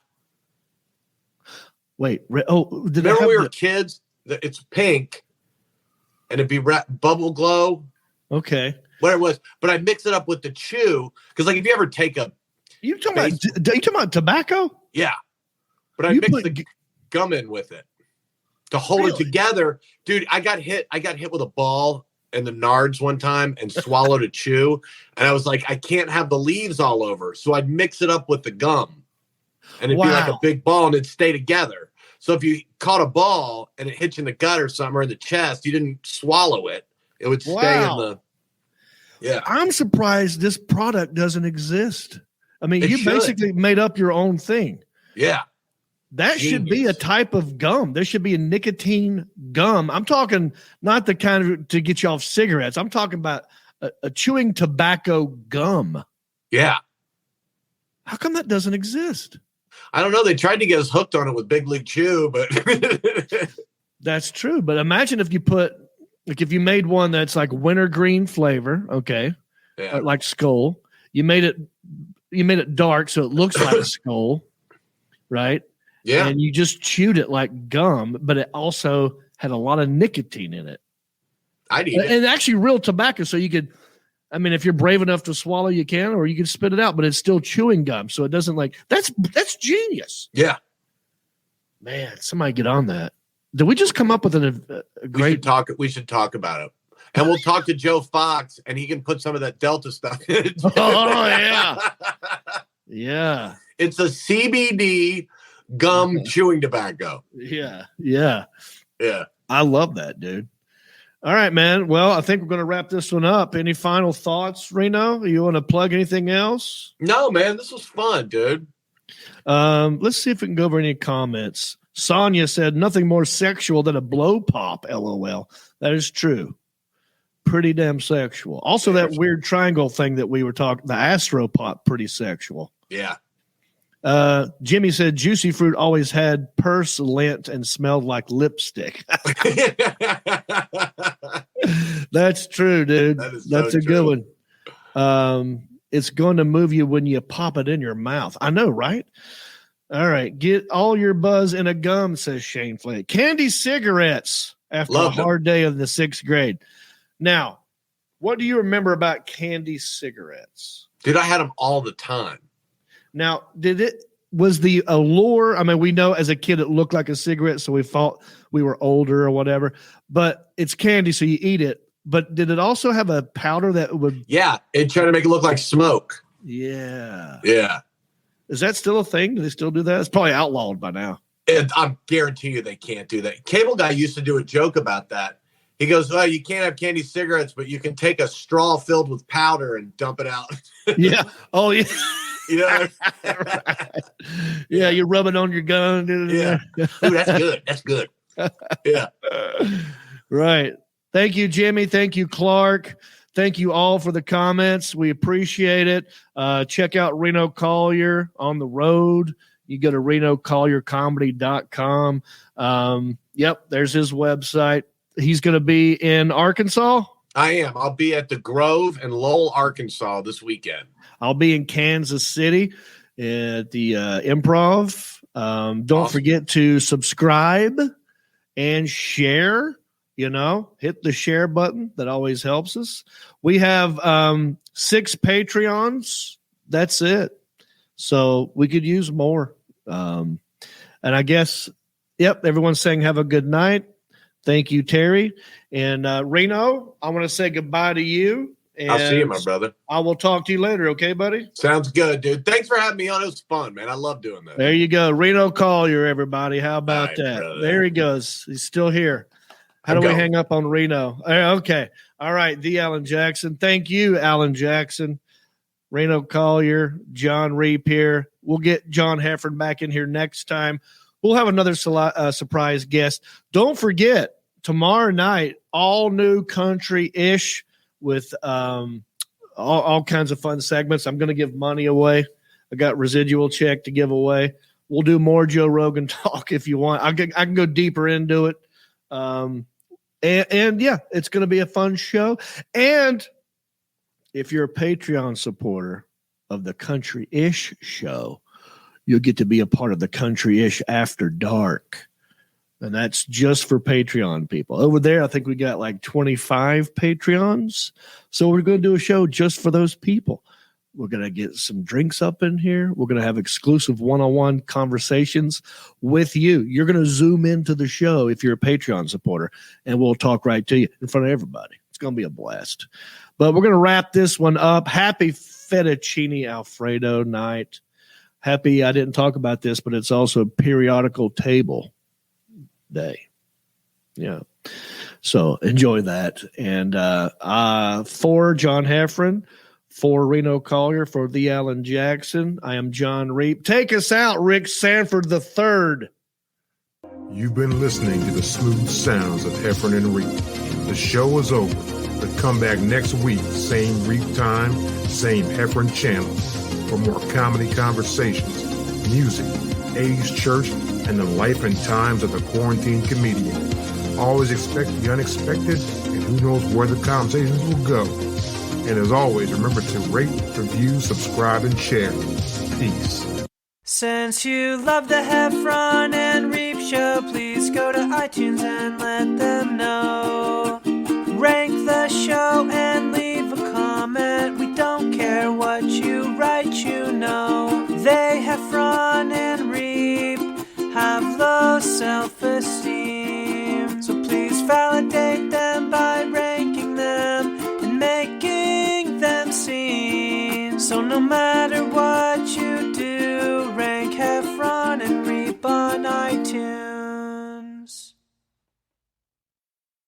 Wait, remember we were kids? It's pink. And it'd be bubble glow. Okay. Whatever it was. But I mix it up with the chew. Because like if you ever take You talking about tobacco? Yeah. But I mix the gum in with it to hold it together. Dude, I got hit with a ball in the nards one time and swallowed a chew. And I was like, I can't have the leaves all over. So I'd mix it up with the gum. And it'd be like a big ball and it'd stay together. So if you caught a ball and it hit you in the gut or something or in the chest, you didn't swallow it. It would stay in the. Yeah. I'm surprised this product doesn't exist. I mean, you basically made up your own thing. Yeah. That should be a type of gum. There should be a nicotine gum. I'm talking not the kind of to get you off cigarettes. I'm talking about a chewing tobacco gum. Yeah. How come that doesn't exist? I don't know. They tried to get us hooked on it with Big League Chew, but that's true. But imagine if you made one that's like wintergreen flavor, okay, like Skull. You made it dark so it looks like a skull, right? Yeah. And you just chewed it like gum, but it also had a lot of nicotine in it. I'd eat it. And actually real tobacco, so you could. I mean, if you're brave enough to swallow, you can, or you can spit it out, but it's still chewing gum. So it doesn't that's genius. Yeah. Man, somebody get on that. Did we just come up with a great We should talk about it. And we'll talk to Joe Fox and he can put some of that Delta stuff in it. Oh, yeah. Yeah. It's a CBD gum chewing tobacco. Yeah. Yeah. Yeah. I love that, dude. All right, man. Well, I think we're going to wrap this one up. Any final thoughts, Reno? You want to plug anything else? No, man. This was fun, dude. Let's see if we can go over any comments. Sonia said, nothing more sexual than a blow pop, LOL. That is true. Pretty damn sexual. Also, that weird triangle thing that we were talking, the Astro Pop, pretty sexual. Yeah. Jimmy said Juicy Fruit always had purse lint and smelled like lipstick. That's true, dude. That's a good one. It's going to move you when you pop it in your mouth. I know, right? All right. Get all your buzz in a gum, says Shane Flake. Candy cigarettes after a hard day of the 6th grade. Now, what do you remember about candy cigarettes? Dude, I had them all the time. Now, was the allure? I mean, we know as a kid it looked like a cigarette, so we thought we were older or whatever, but it's candy, so you eat it. But did it also have a powder that would? Yeah, it tried to make it look like smoke. Yeah. Yeah. Is that still a thing? Do they still do that? It's probably outlawed by now. I guarantee you they can't do that. Cable Guy used to do a joke about that. He goes, well, you can't have candy cigarettes, but you can take a straw filled with powder and dump it out. Yeah. Oh, yeah. You know? Right. Yeah, you rub it on your gun. Yeah. Ooh, that's good. That's good. Yeah. Right. Thank you, Jimmy. Thank you, Clark. Thank you all for the comments. We appreciate it. Check out Reno Collier on the road. You go to renocolliercomedy.com. Yep, there's his website. He's going to be in Arkansas. I am. I'll be at the Grove in Lowell, Arkansas this weekend. I'll be in Kansas City at the Improv. Don't forget to subscribe and share. Hit the share button. That always helps us. We have 6 Patreons. That's it. So we could use more. And I guess, everyone's saying have a good night. Thank you, Terry. And Reno, I want to say goodbye to you. And I'll see you, my brother. I will talk to you later. Okay, buddy? Sounds good, dude. Thanks for having me on. It was fun, man. I love doing that. There you go. Reno Collier, everybody. How about that? Brother. There he goes. He's still here. How do we hang up on Reno? Okay. All right. The Alan Jackson. Thank you, Alan Jackson. Reno Collier, Jon Reep here. We'll get John Heffron back in here next time. We'll have another surprise guest. Don't forget, tomorrow night, all new country-ish with all kinds of fun segments. I'm going to give money away. I got residual check to give away. We'll do more Joe Rogan talk if you want. I can go deeper into it. And it's going to be a fun show. And if you're a Patreon supporter of the Country-ish show, you'll get to be a part of the Country-ish After Dark. And that's just for Patreon people. Over there, I think we got like 25 Patreons. So we're going to do a show just for those people. We're going to get some drinks up in here. We're going to have exclusive one-on-one conversations with you. You're going to zoom into the show if you're a Patreon supporter, and we'll talk right to you in front of everybody. It's going to be a blast. But we're going to wrap this one up. Happy Fettuccine Alfredo night. Happy, I didn't talk about this, but it's also Periodical Table Day. Yeah. So enjoy that. And for John Heffron, for Reno Collier, for the Alan Jackson, I am Jon Reep. Take us out, Rick Sanford III. You've been listening to the smooth sounds of Heffron and Reep. The show is over, but come back next week, same Reep time, same Heffron channel, for more comedy conversations, music, 80s church, and the life and times of the quarantine comedian. Always expect the unexpected, and who knows where the conversations will go. And as always, remember to rate, review, subscribe, and share. Peace. Since you love the Heffron and Reep show, please go to iTunes and let them know. Rank the show and leave a comment. We don't care what you write, you know. They, Heffron and Reep, have low self-esteem.